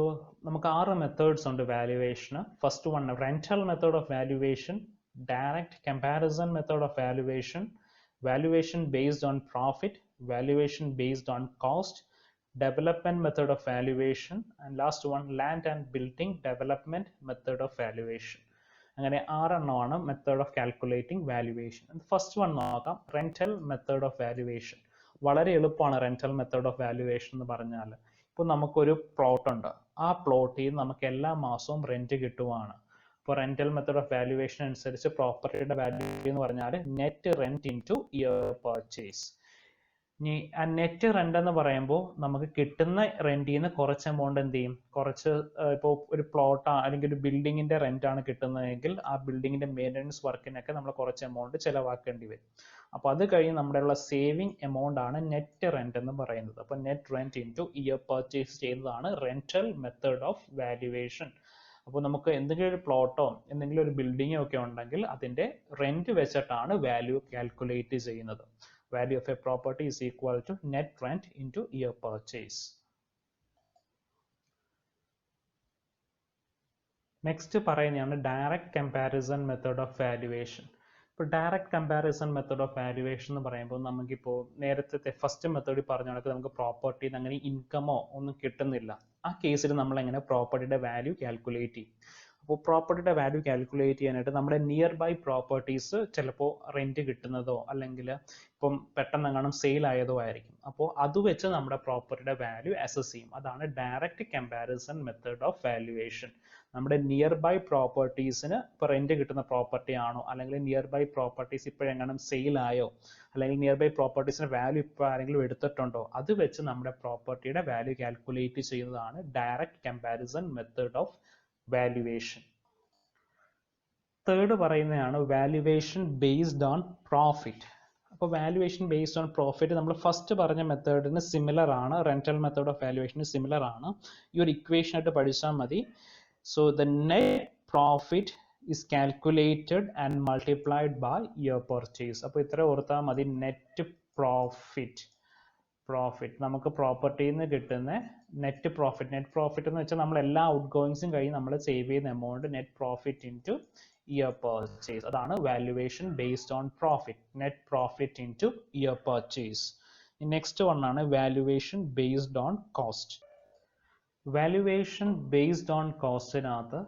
നമുക്ക് 6 methods ഉണ്ട് valuation. First one, rental method of valuation, direct comparison method of valuation, valuation based on profit, valuation based on cost, development method of valuation, and last one, land and building development method of valuation. അങ്ങനെ 6 എണ്ണമാണ് method of calculating valuation. First one നോക്കാം, റെന്റൽ മെത്തേഡ് ഓഫ് വാല്യുവേഷൻ. വളരെ എളുപ്പമാണ് റെന്റൽ മെത്തേഡ് ഓഫ് വാല്യുവേഷൻ എന്ന് പറഞ്ഞാൽ. ഇപ്പോൾ നമുക്കൊരു പ്ലോട്ട് ഉണ്ട്, ആ പ്ലോട്ടിൽ നമുക്ക് എല്ലാ മാസവും റെന്റ് കിട്ടുവാണ്. അപ്പോൾ റെന്റൽ മെത്തേഡ് ഓഫ് വാല്യുവേഷൻ അനുസരിച്ച് പ്രോപ്പർട്ടിയുടെ വാല്യൂ എന്ന് പറഞ്ഞാൽ net rent into year purchase. ഇനി ആ നെറ്റ് റെന്റ് എന്ന് പറയുമ്പോൾ നമുക്ക് കിട്ടുന്ന റെന്റിൽ നിന്ന് കുറച്ച് എമൗണ്ട് എന്ത് ചെയ്യും, കുറച്ച് ഇപ്പോൾ ഒരു പ്ലോട്ട് അല്ലെങ്കിൽ ഒരു ബിൽഡിങ്ങിന്റെ റെന്റ് ആണ് കിട്ടുന്നതെങ്കിൽ ആ ബിൽഡിങ്ങിന്റെ മെയിൻ്റനൻസ് വർക്കിനൊക്കെ നമ്മൾ കുറച്ച് എമൗണ്ട് ചിലവാക്കേണ്ടി വരും. അപ്പോൾ അത് കഴിഞ്ഞ് നമ്മുടെ ഉള്ള സേവിങ് എമൗണ്ട് ആണ് നെറ്റ് റെന്റ് എന്ന് പറയുന്നത്. അപ്പോൾ net rent into year purchase ചെയ്യുന്നതാണ് റെന്റൽ മെത്തേഡ് ഓഫ് വാല്യുവേഷൻ. അപ്പോൾ നമുക്ക് എന്തെങ്കിലും ഒരു പ്ലോട്ടോ എന്തെങ്കിലും ഒരു ബിൽഡിങ്ങോ ഒക്കെ ഉണ്ടെങ്കിൽ അതിന്റെ റെന്റ് വെച്ചിട്ടാണ് വാല്യൂ കാൽക്കുലേറ്റ് ചെയ്യുന്നത്. Value of a property is equal to net rent into year purchase. Next പറയുന്നതാണ് direct comparison method of valuation. ഇപ്പോൾ direct comparison method of valuation എന്ന് പറയുമ്പോൾ നമുക്കിപ്പോൾ നേരത്തെ ഫസ്റ്റ് മെത്തേഡിൽ പറഞ്ഞ കണക്ക് നമുക്ക് പ്രോപ്പർട്ടിയിൽ അങ്ങനെ ഇൻകമോ ഒന്നും കിട്ടുന്നില്ല. ആ കേസിൽ നമ്മൾ എങ്ങനെ പ്രോപ്പർട്ടിയുടെ വാല്യൂ കാൽക്കുലേറ്റ് ചെയ്യും? അപ്പോൾ പ്രോപ്പർട്ടിയുടെ വാല്യൂ കാൽക്കുലേറ്റ് ചെയ്യാനായിട്ട് നമ്മുടെ നിയർ ബൈ പ്രോപ്പർട്ടീസ് ചിലപ്പോൾ റെന്റ് കിട്ടുന്നതോ അല്ലെങ്കിൽ ഇപ്പം പെട്ടെന്നെങ്ങാനും സെയിൽ ആയതോ ആയിരിക്കും. അപ്പോൾ അത് വെച്ച് നമ്മുടെ പ്രോപ്പർട്ടിയുടെ വാല്യൂ അസസ് ചെയ്യും. അതാണ് direct comparison method of valuation. നമ്മുടെ നിയർ ബൈ പ്രോപ്പർട്ടീസിന് ഇപ്പോൾ റെന്റ് കിട്ടുന്ന പ്രോപ്പർട്ടി ആണോ, അല്ലെങ്കിൽ നിയർ ബൈ പ്രോപ്പർട്ടീസ് ഇപ്പോഴെങ്ങാനും സെയിൽ ആയോ, അല്ലെങ്കിൽ നിയർ ബൈ പ്രോപ്പർട്ടീസിന്റെ വാല്യൂ ഇപ്പോൾ ആരെങ്കിലും എടുത്തിട്ടുണ്ടോ, അത് വെച്ച് നമ്മുടെ പ്രോപ്പർട്ടിയുടെ വാല്യൂ കാൽക്കുലേറ്റ് ചെയ്യുന്നതാണ് direct comparison method of valuation. Third പറയുന്നതാണ് വാല്യുവേഷൻ ബേസ്ഡ് ഓൺ പ്രോഫിറ്റ്. അപ്പോൾ വാല്യുവേഷൻ ബേസ്ഡ് ഓൺ പ്രോഫിറ്റ് നമ്മൾ ഫസ്റ്റ് പറഞ്ഞ മെത്തേഡിന് സിമിലർ ആണ്, റെന്റൽ മെത്തേഡ് ഓഫ് വാല്യുവേഷന് സിമിലർ ആണ്. ഈ ഒരു ഇക്വേഷൻ ആയിട്ട് പഠിച്ചാൽ മതി. So the net profit is calculated and multiplied by year purchase. അപ്പോൾ ഇത്ര ഓർത്താൽ മതി. നെറ്റ് പ്രോഫിറ്റ് നമുക്ക് പ്രോപ്പർട്ടിയിൽ നിന്ന് കിട്ടുന്ന നെറ്റ് പ്രോഫിറ്റ് എന്ന് വെച്ചാൽ നമ്മൾ എല്ലാ ഔട്ട് ഗോയിങ്സും കഴിഞ്ഞ് നമ്മൾ സേവ് ചെയ്യുന്ന amount, net profit into year purchase. അതാണ് valuation based on profit, net profit into year purchase. Next one ആണ് valuation based on cost. Valuation based on കോസ്റ്റിനകത്ത്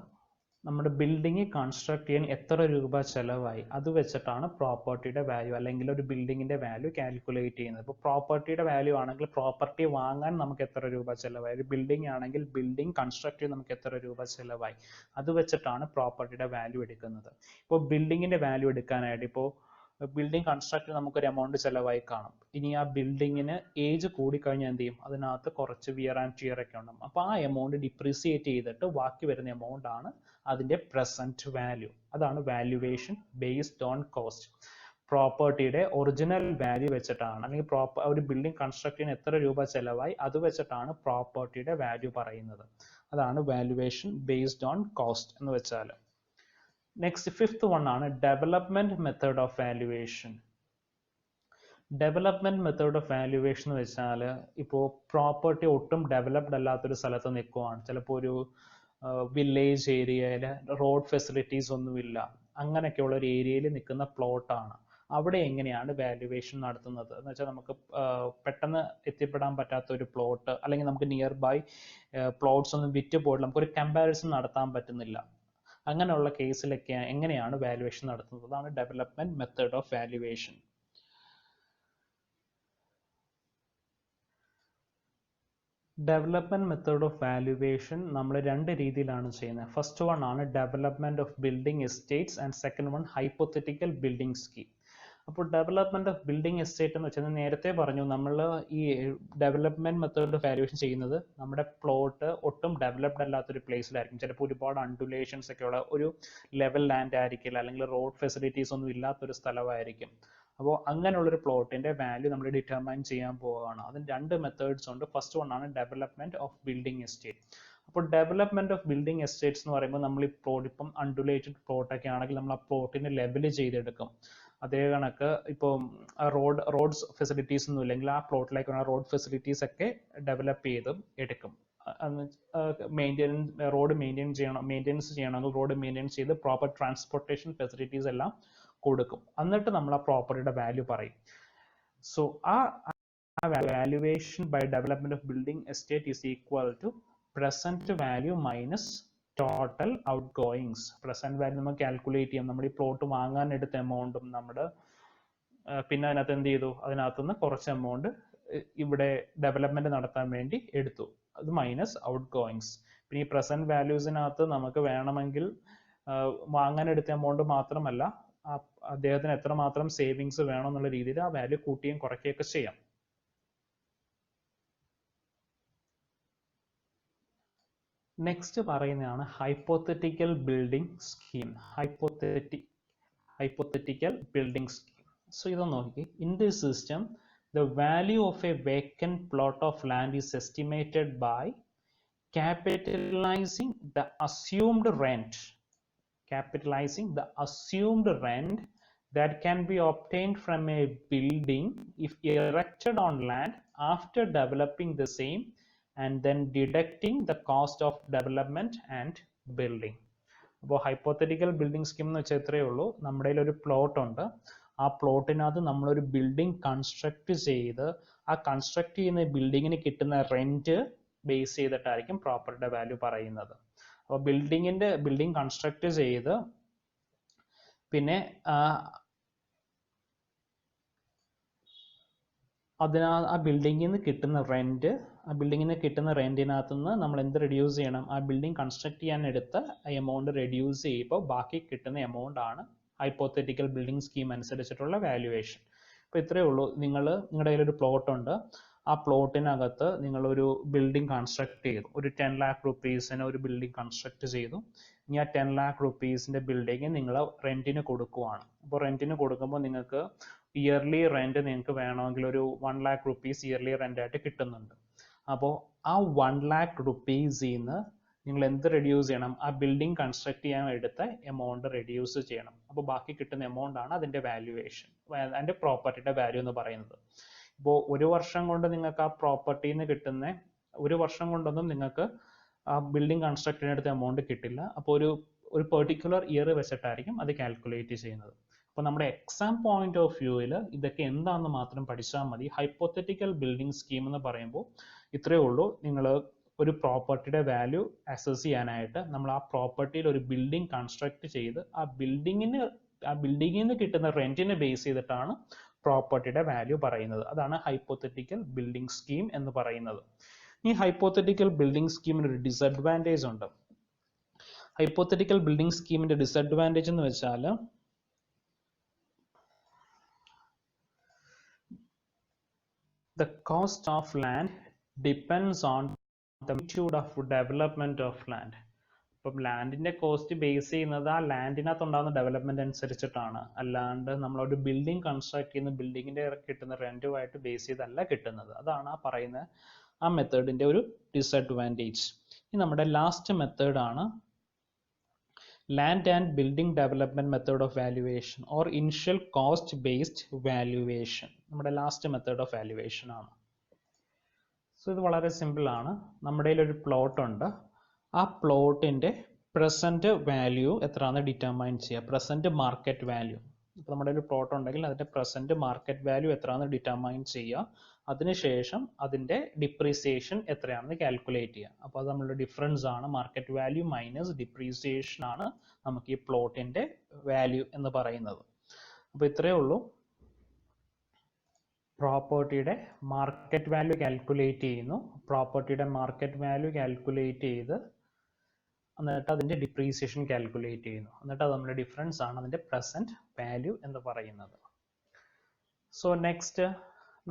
നമ്മുടെ ബിൽഡിംഗ് കൺസ്ട്രക്ട് ചെയ്യാൻ എത്ര രൂപ ചിലവായി അത് വെച്ചിട്ടാണ് പ്രോപ്പർട്ടിയുടെ വാല്യൂ അല്ലെങ്കിൽ ഒരു ബിൽഡിങ്ങിന്റെ വാല്യൂ കാൽക്കുലേറ്റ് ചെയ്യുന്നത്. ഇപ്പോൾ പ്രോപ്പർട്ടിയുടെ വാല്യൂ ആണെങ്കിൽ പ്രോപ്പർട്ടി വാങ്ങാൻ നമുക്ക് എത്ര രൂപ ചിലവായി, ഒരു ബിൽഡിംഗ് ആണെങ്കിൽ ബിൽഡിംഗ് കൺസ്ട്രക്ട് ചെയ്യാൻ നമുക്ക് എത്ര രൂപ ചിലവായി, അത് വെച്ചിട്ടാണ് പ്രോപ്പർട്ടിയുടെ വാല്യൂ എടുക്കുന്നത്. ഇപ്പോൾ ബിൽഡിങ്ങിന്റെ വാല്യൂ എടുക്കാനായിട്ട് ഇപ്പോൾ ബിൽഡിംഗ് കൺസ്ട്രക്ട് നമുക്കൊരു എമൗണ്ട് ചിലവായി കാണും. ഇനി ആ ബിൽഡിങ്ങിന് ഏജ് കൂടിക്കഴിഞ്ഞാൽ എന്ത് ചെയ്യും, അതിനകത്ത് കുറച്ച് വിയർ ആൻഡ് ടിയർ ഒക്കെ ഉണ്ടാകും. അപ്പോൾ ആ എമൗണ്ട് ഡിപ്രീസിയേറ്റ് ചെയ്തിട്ട് ബാക്കി വരുന്ന എമൗണ്ട് ആണ് അതിന്റെ പ്രസന്റ് വാല്യൂ. അതാണ് വാല്യുവേഷൻ ബേസ്ഡ് ഓൺ കോസ്റ്റ്. പ്രോപ്പർട്ടിയുടെ ഒറിജിനൽ വാല്യൂ വെച്ചിട്ടാണ്, അല്ലെങ്കിൽ ഒരു ബിൽഡിംഗ് കൺസ്ട്രക്ട് ചെയ്യാൻ എത്ര രൂപ ചിലവായി അത് വെച്ചിട്ടാണ് പ്രോപ്പർട്ടിയുടെ വാല്യൂ പറയുന്നത്. അതാണ് വാല്യുവേഷൻ ബേസ്ഡ് ഓൺ കോസ്റ്റ് എന്ന് വെച്ചാൽ. നെക്സ്റ്റ് ഫിഫ്ത്ത് വൺ ആണ് development method of valuation. Development method of valuation എന്ന് വെച്ചാൽ ഇപ്പോൾ പ്രോപ്പർട്ടി ഒട്ടും ഡെവലപ്ഡ് അല്ലാത്തൊരു സ്ഥലത്ത് നിൽക്കുവാണ്, ചിലപ്പോൾ ഒരു വില്ലേജ് ഏരിയയിൽ റോഡ് ഫെസിലിറ്റീസ് ഒന്നുമില്ല, അങ്ങനെയൊക്കെയുള്ള ഒരു ഏരിയയിൽ നിൽക്കുന്ന പ്ലോട്ടാണ്. അവിടെ എങ്ങനെയാണ് വാല്യുവേഷൻ നടത്തുന്നത് എന്ന് വെച്ചാൽ നമുക്ക് പെട്ടെന്ന് എത്തിപ്പെടാൻ പറ്റാത്ത ഒരു പ്ലോട്ട്, അല്ലെങ്കിൽ നമുക്ക് നിയർ ബൈ പ്ലോട്ട്സ് ഒന്നും വിറ്റ് പോയിട്ട് നമുക്കൊരു കമ്പാരിസൺ നടത്താൻ പറ്റുന്നില്ല, അങ്ങനെയുള്ള കേസിലൊക്കെ എങ്ങനെയാണ് വാല്യുവേഷൻ നടത്തുന്നത്, അതാണ് development method of valuation. Development method of valuation നമ്മൾ രണ്ട് രീതിയിലാണ് ചെയ്യുന്നത്. ഫസ്റ്റ് വൺ ആണ് development of building estates and second one hypothetical building scheme. അപ്പോൾ ഡെവലപ്മെന്റ് ഓഫ് ബിൽഡിംഗ് എസ്റ്റേറ്റ് എന്ന് വെച്ചാൽ നേരത്തെ പറഞ്ഞു, നമ്മൾ ഈ ഡെവലപ്മെന്റ് മെത്തേഡ് ഓഫ് വാല്യുവേഷൻ ചെയ്യുന്നത് നമ്മുടെ പ്ലോട്ട് ഒട്ടും ഡെവലപ്ഡ് അല്ലാത്തൊരു പ്ലേസിലായിരിക്കും, ചിലപ്പോൾ ഒരുപാട് അണ്ടുലേഷൻസ് ഒക്കെ ഉള്ള ഒരു ലെവൽ ലാൻഡ് ആയിരിക്കില്ല, അല്ലെങ്കിൽ റോഡ് ഫെസിലിറ്റീസ് ഒന്നും ഇല്ലാത്തൊരു സ്ഥലമായിരിക്കും. അപ്പോൾ അങ്ങനെയുള്ളൊരു പ്ലോട്ടിന്റെ വാല്യൂ നമ്മൾ ഡിറ്റർമൈൻ ചെയ്യാൻ പോവുകയാണ്. അതിന് രണ്ട് മെത്തേഡ്സ് ഉണ്ട്. ഫസ്റ്റ് വൺ ആണ് ഡെവലപ്മെന്റ് ഓഫ് ബിൽഡിംഗ് എസ്റ്റേറ്റ്. അപ്പോൾ ഡെവലപ്മെന്റ് ഓഫ് ബിൽഡിംഗ് എസ്റ്റേറ്റ്സ് എന്ന് പറയുമ്പോൾ നമ്മൾ ഈ പ്ലോട്ട് ഇപ്പം അണ്ടുലേറ്റഡ് പ്ലോട്ടൊക്കെ ആണെങ്കിൽ നമ്മൾ ആ പ്ലോട്ടിനെ ലെവൽ ചെയ്തെടുക്കും. അതേ കണക്ക് ഇപ്പോൾ റോഡ്സ് ഫെസിലിറ്റീസ് ഒന്നും ഇല്ലെങ്കിൽ ആ പ്ലോട്ടിലേക്കുള്ള റോഡ് ഫെസിലിറ്റീസ് ഒക്കെ ഡെവലപ്പ് ചെയ്ത് എടുക്കും. റോഡ് മെയിൻ്റെനൻസ് ചെയ്യണമെങ്കിൽ റോഡ് മെയിൻ്റെനൻസ് ചെയ്ത് പ്രോപ്പർ ട്രാൻസ്പോർട്ടേഷൻ ഫെസിലിറ്റീസ് എല്ലാം കൊടുക്കും. എന്നിട്ട് നമ്മൾ ആ പ്രോപ്പർട്ടിയുടെ വാല്യൂ പറയും. സോ ആ valuation by development of building estate is equal to present value minus total outgoings. Present value നമുക്ക് കാൽക്കുലേറ്റ് ചെയ്യാം. നമ്മൾ ഈ പ്ലോട്ട് വാങ്ങാൻ എടുത്ത എമൗണ്ടും നമ്മുടെ പിന്നെ അതിനകത്ത് എന്ത് ചെയ്തു, അതിനകത്തുനിന്ന് കുറച്ച് എമൗണ്ട് ഇവിടെ ഡെവലപ്മെന്റ് നടത്താൻ വേണ്ടി എടുത്തു, അത് മൈനസ് ഔട്ട് ഗോയിങ്സ്. പിന്നെ ഈ പ്രസന്റ് വാല്യൂസിനകത്ത് നമുക്ക് വേണമെങ്കിൽ വാങ്ങാൻ എടുത്ത എമൗണ്ട് മാത്രമല്ല അദ്ദേഹത്തിന് എത്രമാത്രം സേവിങ്സ് വേണം എന്നുള്ള രീതിയിൽ ആ വാല്യൂ കൂട്ടുകയും കുറയ്ക്കുകയൊക്കെ ചെയ്യാം. നെക്സ്റ്റ് പറയുന്നതാണ് hypothetical building scheme. Hypothetical building scheme. So ഇത് നോക്കി, in this system the value of a vacant plot of land is estimated by capitalizing the assumed rent that can be obtained from a building if erected on land after developing the same, and then deducting the cost of development and building. അപ്പോൾ ഹൈപ്പോത്തറ്റിക്കൽ ബിൽഡിംഗ് സ്കീം എന്ന് വെച്ചാൽ ഇത്രയേ ഉള്ളൂ. നമ്മുടെ കയ്യിൽ ഒരു പ്ലോട്ട് ഉണ്ട്, ആ പ്ലോട്ടിനകത്ത് നമ്മളൊരു ബിൽഡിംഗ് കൺസ്ട്രക്ട് ചെയ്ത് ആ കൺസ്ട്രക്ട് ചെയ്യുന്ന ബിൽഡിങ്ങിന് കിട്ടുന്ന റെന്റ് ബേസ് ചെയ്തിട്ടായിരിക്കും പ്രോപ്പർട്ടിയുടെ വാല്യൂ പറയുന്നത്. അപ്പോൾ ബിൽഡിംഗ് കൺസ്ട്രക്ട് ചെയ്ത് പിന്നെ ആ ബിൽഡിങ്ങിൽ നിന്ന് കിട്ടുന്ന റെന്റിനകത്ത് നിന്ന് നമ്മൾ എന്ത് റെഡ്യൂസ് ചെയ്യണം? ആ ബിൽഡിംഗ് കൺസ്ട്രക്ട് ചെയ്യാൻ എടുത്ത എമൗണ്ട് റെഡ്യൂസ് ചെയ്യുമ്പോൾ ബാക്കി കിട്ടുന്ന എമൗണ്ട് ആണ് ഹൈപ്പോത്തറ്റിക്കൽ ബിൽഡിംഗ് സ്കീം അനുസരിച്ചിട്ടുള്ള വാല്യുവേഷൻ. അപ്പോൾ ഇത്രയേ ഉള്ളൂ. നിങ്ങളുടെ കയ്യിൽ ഒരു പ്ലോട്ട് ഉണ്ട്, ആ പ്ലോട്ടിനകത്ത് നിങ്ങളൊരു ബിൽഡിംഗ് കൺസ്ട്രക്ട് ചെയ്തു, ഒരു 10 lakh rupeesന് ഒരു ബിൽഡിംഗ് കൺസ്ട്രക്ട് ചെയ്തു. ഇനി ആ 10 lakh rupeesന്റെ ബിൽഡിംഗ് നിങ്ങൾ റെന്റിന് കൊടുക്കുവാണ്. അപ്പോൾ റെന്റിന് കൊടുക്കുമ്പോൾ നിങ്ങൾക്ക് ഇയർലി റെന്റ് നിങ്ങൾക്ക് വേണമെങ്കിൽ ഒരു 1 lakh rupees ഇയർലി റെന്റ് ആയിട്ട് കിട്ടുന്നുണ്ട്. അപ്പോൾ ആ 1 lakh rupeesൽ നിന്ന് നിങ്ങൾ എന്ത് റെഡ്യൂസ് ചെയ്യണം? ആ ബിൽഡിംഗ് കൺസ്ട്രക്ട് ചെയ്യാൻ എടുത്ത എമൗണ്ട് റെഡ്യൂസ് ചെയ്യണം. അപ്പോൾ ബാക്കി കിട്ടുന്ന എമൗണ്ട് ആണ് അതിന്റെ വാല്യുവേഷൻ, അതിന്റെ പ്രോപ്പർട്ടിയുടെ വാല്യൂ എന്ന് പറയുന്നത്. ഇപ്പോൾ ഒരു വർഷം കൊണ്ട് നിങ്ങൾക്ക് ആ പ്രോപ്പർട്ടിയിൽ നിന്ന് കിട്ടുന്ന, ഒരു വർഷം കൊണ്ടൊന്നും നിങ്ങൾക്ക് ആ ബിൽഡിംഗ് കൺസ്ട്രക്ട് ചെയ്യാനെടുത്ത എമൗണ്ട് കിട്ടില്ല. അപ്പോൾ ഒരു പെർട്ടിക്കുലർ ഇയർ വെച്ചിട്ടായിരിക്കും അത് കാൽക്കുലേറ്റ് ചെയ്യുന്നത്. അപ്പോൾ നമ്മുടെ എക്സാം പോയിന്റ് ഓഫ് വ്യൂവിൽ ഇതൊക്കെ എന്താണെന്ന് മാത്രം പഠിച്ചാൽ മതി. ഹൈപ്പോത്തറ്റിക്കൽ ബിൽഡിംഗ് സ്കീം എന്ന് പറയുമ്പോൾ ഇത്രയേ ഉള്ളൂ. നിങ്ങൾ ഒരു പ്രോപ്പർട്ടിയുടെ വാല്യൂ അസസ് ചെയ്യാനായിട്ട് നമ്മൾ ആ പ്രോപ്പർട്ടിയിൽ ഒരു ബിൽഡിംഗ് കൺസ്ട്രക്ട് ചെയ്ത് ആ ബിൽഡിങ്ങിൽ നിന്ന് കിട്ടുന്ന റെന്റിനെ ബേസ് ചെയ്തിട്ടാണ് പ്രോപ്പർട്ടിയുടെ വാല്യൂ പറയുന്നത്. അതാണ് ഹൈപ്പോത്തറ്റിക്കൽ ബിൽഡിംഗ് സ്കീം എന്ന് പറയുന്നത്. ഈ ഹൈപ്പോത്തറ്റിക്കൽ ബിൽഡിംഗ് സ്കീമിന് ഒരു ഡിസഡ്വാൻറ്റേജ് ഉണ്ട്. ഹൈപ്പോത്തറ്റിക്കൽ ബിൽഡിംഗ് സ്കീമിന്റെ ഡിസഡ്വാൻറ്റേജ് എന്ന് വെച്ചാൽ the cost of land depends on the magnitude of development of land. ഇപ്പം ലാൻഡിന്റെ കോസ്റ്റ് ബേസ് ചെയ്യുന്നത് ആ ലാൻഡിനകത്ത് ഉണ്ടാകുന്ന ഡെവലപ്മെന്റ് അനുസരിച്ചിട്ടാണ്, അല്ലാണ്ട് നമ്മളൊരു ബിൽഡിംഗ് കൺസ്ട്രക്ട് ചെയ്യുന്ന ബിൽഡിങ്ങിന്റെ കിട്ടുന്ന റെന്റുമായിട്ട് ബേസ് ചെയ്തല്ല കിട്ടുന്നത്. അതാണ് ആ പറയുന്ന ആ മെത്തേഡിന്റെ ഒരു ഡിസഡ്വാൻറ്റേജ്. ഇനി നമ്മുടെ ലാസ്റ്റ് മെത്തേഡ് ആണ് land and building development method of valuation or initial cost based valuation. നമ്മുടെ ലാസ്റ്റ് മെത്തേഡ് ഓഫ് വാല്യുവേഷൻ ആണ്. സോ ഇത് വളരെ സിമ്പിൾ ആണ്. നമ്മുടെ കയ്യിൽ ഒരു പ്ലോട്ട് ഉണ്ട്, ആ പ്ലോട്ടിന്റെ പ്രസന്റ് വാല്യൂ എത്രയാണെന്ന് ഡിറ്റർമൈൻ ചെയ്യുക, പ്രസന്റ് മാർക്കറ്റ് വാല്യൂ. ഇപ്പോൾ നമ്മുടെ ഒരു പ്ലോട്ട് ഉണ്ടെങ്കിൽ അതിന്റെ പ്രസന്റ് മാർക്കറ്റ് വാല്യൂ എത്രയാണെന്ന് ഡിറ്റർമൈൻ ചെയ്യുക. അതിനുശേഷം അതിന്റെ ഡിപ്രീസിയേഷൻ എത്രയാണെന്ന് കാൽക്കുലേറ്റ് ചെയ്യുക. അപ്പോൾ അത് നമ്മളുടെ ഡിഫറൻസ് ആണ്, മാർക്കറ്റ് വാല്യൂ മൈനസ് ഡിപ്രീസിയേഷൻ ആണ് നമുക്ക് ഈ പ്ലോട്ടിന്റെ വാല്യൂ എന്ന് പറയുന്നത്. അപ്പോൾ ഇത്രയേ ഉള്ളൂ. പ്രോപ്പർട്ടിയുടെ മാർക്കറ്റ് വാല്യൂ കാൽക്കുലേറ്റ് ചെയ്യുന്നു, പ്രോപ്പർട്ടിയുടെ മാർക്കറ്റ് വാല്യൂ കാൽക്കുലേറ്റ് ചെയ്ത് എന്നിട്ട് അതിന്റെ ഡിപ്രീസിയേഷൻ കാൽക്കുലേറ്റ് ചെയ്യുന്നു, എന്നിട്ട് അത് നമ്മുടെ ഡിഫറൻസ് ആണ് അതിന്റെ പ്രസന്റ് വാല്യൂ എന്ന് പറയുന്നത്. സോ നെക്സ്റ്റ്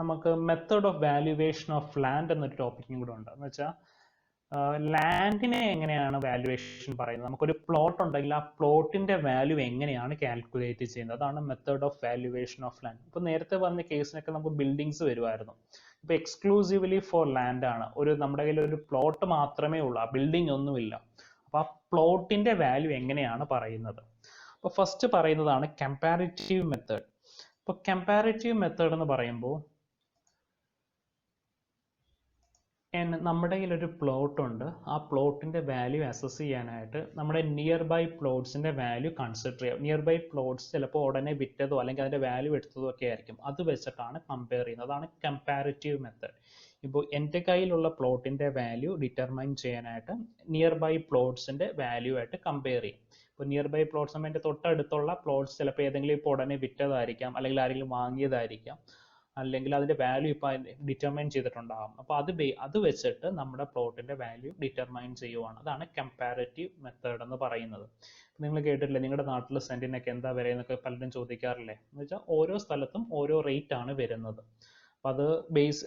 നമുക്ക് method of valuation of land എന്നൊരു ടോപ്പിക്കും കൂടെ ഉണ്ട്. എന്ന് വെച്ചാൽ ലാൻഡിനെ എങ്ങനെയാണ് വാല്യുവേഷൻ പറയുന്നത്? നമുക്കൊരു പ്ലോട്ട് ഉണ്ടെങ്കിൽ ആ പ്ലോട്ടിന്റെ വാല്യൂ എങ്ങനെയാണ് കാൽക്കുലേറ്റ് ചെയ്യുന്നത്? അതാണ് method of valuation of land. ഇപ്പൊ നേരത്തെ പറഞ്ഞ കേസിനൊക്കെ നമുക്ക് ബിൽഡിങ്സ് വരുമായിരുന്നു. ഇപ്പൊ എക്സ്ക്ലൂസീവ്ലി ഫോർ ലാൻഡ് ആണ്, നമ്മുടെ കയ്യിൽ ഒരു പ്ലോട്ട് മാത്രമേ ഉള്ളൂ, ആ ബിൽഡിംഗ് ഒന്നുമില്ല. അപ്പൊ ആ പ്ലോട്ടിന്റെ വാല്യൂ എങ്ങനെയാണ് പറയുന്നത്? അപ്പൊ ഫസ്റ്റ് പറയുന്നതാണ് കമ്പാരിറ്റീവ് മെത്തേഡ്. ഇപ്പൊ കമ്പാരിറ്റീവ് മെത്തേഡ് എന്ന് പറയുമ്പോൾ നമ്മുടെ കയ്യിൽ ഒരു പ്ലോട്ട് ഉണ്ട്, ആ പ്ലോട്ടിന്റെ വാല്യൂ അസസ് ചെയ്യാനായിട്ട് നമ്മുടെ നിയർ ബൈ പ്ലോട്ട്സിന്റെ വാല്യൂ കൺസിഡർ ചെയ്യാം. നിയർ ബൈ പ്ലോട്ട്സ് ചിലപ്പോൾ ഉടനെ വിറ്റതോ അല്ലെങ്കിൽ അതിന്റെ വാല്യൂ എടുത്തതോ ഒക്കെ ആയിരിക്കും, അത് വെച്ചിട്ടാണ് കമ്പയർ ചെയ്യുന്നത്. അതാണ് കമ്പാരിറ്റീവ് മെത്തേഡ്. ഇപ്പോൾ എൻ്റെ കയ്യിലുള്ള പ്ലോട്ടിന്റെ വാല്യൂ ഡിറ്റർമൈൻ ചെയ്യാനായിട്ട് നിയർ ബൈ പ്ലോട്ട്സിന്റെ വാല്യൂ ആയിട്ട് കമ്പയർ ചെയ്യും. ഇപ്പോൾ നിയർ ബൈ പ്ലോട്ട്സ് നമ്മൾ എൻ്റെ തൊട്ടടുത്തുള്ള പ്ലോട്ട്സ് ചിലപ്പോൾ ഏതെങ്കിലും ഇപ്പോൾ ഉടനെ വിറ്റതായിരിക്കാം, അല്ലെങ്കിൽ ആരെങ്കിലും വാങ്ങിയതായിരിക്കാം, അല്ലെങ്കിൽ അതിന്റെ വാല്യൂ ഇപ്പോൾ ഡിറ്റർമൈൻ ചെയ്തിട്ടുണ്ടാകും. അപ്പോൾ അത് വെച്ചിട്ട് നമ്മുടെ പ്ലോട്ടിന്റെ വാല്യൂ ഡിറ്റർമൈൻ ചെയ്യുവാണ്. അതാണ് കമ്പാരിറ്റീവ് മെത്തേഡ് എന്ന് പറയുന്നത്. നിങ്ങൾ കേട്ടിട്ടില്ലേ, നിങ്ങളുടെ നാട്ടിൽ സെന്റിനൊക്കെ എന്താ വില എന്നൊക്കെ പലരും ചോദിക്കാറില്ലേ? എന്ന് വെച്ചാൽ ഓരോ സ്ഥലത്തും ഓരോ റേറ്റ് ആണ് വരുന്നത്. അപ്പം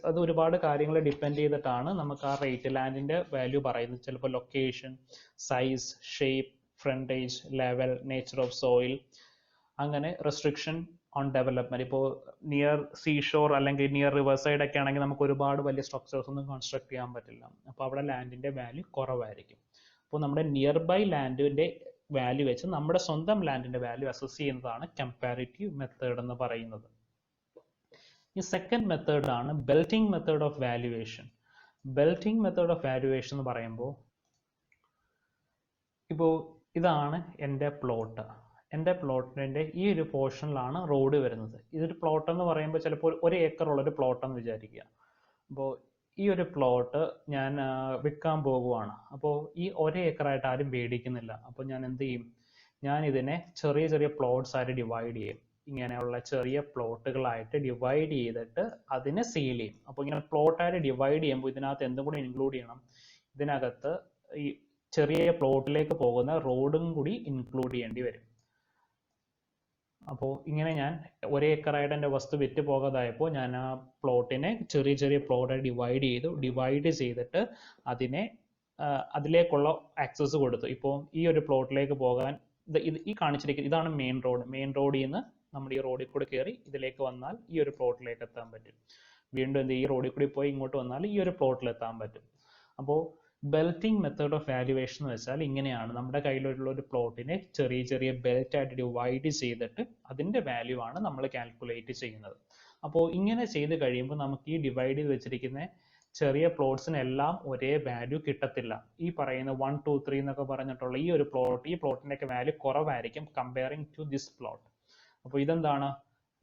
അത് ഒരുപാട് കാര്യങ്ങൾ ഡിപ്പെൻഡ് ചെയ്തിട്ടാണ് നമുക്ക് ആ റേറ്റ്, ലാൻഡിന്റെ വാല്യൂ പറയുന്നത്. ചിലപ്പോൾ location, size, shape, frontage, level, nature of soil, അങ്ങനെ റെസ്ട്രിക്ഷൻ ഓൺ ഡെവലപ്മെന്റ്. ഇപ്പോൾ നിയർ സീഷോർ അല്ലെങ്കിൽ നിയർ റിവർ സൈഡ് ഒക്കെ ആണെങ്കിൽ നമുക്ക് ഒരുപാട് വലിയ സ്ട്രക്ചേഴ്സ് ഒന്നും കൺസ്ട്രക്ട് ചെയ്യാൻ പറ്റില്ല. അപ്പോൾ അവിടെ ലാൻഡിന്റെ വാല്യൂ കുറവായിരിക്കും. അപ്പോൾ നമ്മുടെ നിയർ ബൈ ലാൻഡിന്റെ വാല്യൂ വെച്ച് നമ്മുടെ സ്വന്തം ലാൻഡിന്റെ വാല്യൂ അസസ് ചെയ്യുന്നതാണ് കമ്പാരിറ്റീവ് മെത്തേഡ് എന്ന് പറയുന്നത്. ഈ സെക്കൻഡ് മെത്തേഡ് ആണ് belting method of valuation. Belting method of valuation എന്ന് പറയുമ്പോൾ ഇപ്പോൾ ഇതാണ് എൻ്റെ പ്ലോട്ട്. എൻ്റെ പ്ലോട്ടിൻ്റെ ഈ ഒരു പോർഷനിലാണ് റോഡ് വരുന്നത്. ഇതൊരു പ്ലോട്ട് എന്ന് പറയുമ്പോൾ ചിലപ്പോൾ 1 ഏക്കർ ഉള്ളൊരു പ്ലോട്ട് എന്ന് വിചാരിക്കുക. അപ്പോൾ ഈ ഒരു പ്ലോട്ട് ഞാൻ വിൽക്കാൻ പോകുവാണ്. അപ്പോൾ ഈ 1 ഏക്കറായിട്ട് ആരും മേടിക്കുന്നില്ല. അപ്പോൾ ഞാൻ എന്ത് ചെയ്യും? ഞാൻ ഇതിനെ ചെറിയ ചെറിയ പ്ലോട്ട്സ് ആയിട്ട് ഡിവൈഡ് ചെയ്യും. ഇങ്ങനെയുള്ള ചെറിയ പ്ലോട്ടുകളായിട്ട് ഡിവൈഡ് ചെയ്തിട്ട് അതിനെ സെയിൽ ചെയ്യും. അപ്പോൾ ഇങ്ങനെ പ്ലോട്ടായിട്ട് ഡിവൈഡ് ചെയ്യുമ്പോൾ ഇതിനകത്ത് എന്തും കൂടി ഇൻക്ലൂഡ് ചെയ്യണം? ഇതിനകത്ത് ഈ ചെറിയ പ്ലോട്ടിലേക്ക് പോകുന്ന റോഡും കൂടി ഇൻക്ലൂഡ് ചെയ്യേണ്ടി വരും. അപ്പോൾ ഇങ്ങനെ ഞാൻ 1 ഏക്കറായിട്ട് എൻ്റെ വസ്തു വിറ്റ് പോകാതായപ്പോൾ ഞാൻ ആ പ്ലോട്ടിനെ ചെറിയ ചെറിയ പ്ലോട്ടായി ഡിവൈഡ് ചെയ്തു. ഡിവൈഡ് ചെയ്തിട്ട് അതിനെ അതിലേക്കുള്ള ആക്സസ് കൊടുത്തു. ഇപ്പോൾ ഈ ഒരു പ്ലോട്ടിലേക്ക് പോകാൻ ഈ കാണിച്ചിരിക്കുന്നത് ഇതാണ് മെയിൻ റോഡ്. മെയിൻ റോഡിൽ നിന്ന് നമ്മൾ ഈ റോഡിൽ കൂടി കയറി ഇതിലേക്ക് വന്നാൽ ഈ ഒരു പ്ലോട്ടിലേക്ക് എത്താൻ പറ്റും. വീണ്ടും ഈ റോഡിൽ കൂടി പോയി ഇങ്ങോട്ട് വന്നാൽ ഈ ഒരു പ്ലോട്ടിൽ എത്താൻ പറ്റും. അപ്പോൾ ബെൽറ്റിംഗ് മെത്തേഡ് ഓഫ് വാല്യുവേഷൻ എന്ന് വെച്ചാൽ ഇങ്ങനെയാണ്. നമ്മുടെ കയ്യിലുള്ള ഒരു പ്ലോട്ടിനെ ചെറിയ ചെറിയ ബെൽറ്റ് ആയിട്ട് ഡിവൈഡ് ചെയ്തിട്ട് അതിൻ്റെ വാല്യൂ ആണ് നമ്മൾ കാൽക്കുലേറ്റ് ചെയ്യുന്നത്. അപ്പോൾ ഇങ്ങനെ ചെയ്ത് കഴിയുമ്പോൾ നമുക്ക് ഈ ഡിവൈഡ് ചെയ്ത് വെച്ചിരിക്കുന്ന ചെറിയ പ്ലോട്ട്സിനെല്ലാം ഒരേ വാല്യൂ കിട്ടത്തില്ല. ഈ പറയുന്ന 1, 2, 3 എന്നൊക്കെ പറഞ്ഞിട്ടുള്ള ഈ ഒരു പ്ലോട്ട്, ഈ പ്ലോട്ടിൻ്റെയൊക്കെ വാല്യൂ കുറവായിരിക്കും കമ്പയറിങ് ടു ദിസ് പ്ലോട്ട്. അപ്പോൾ ഇതെന്താണ്?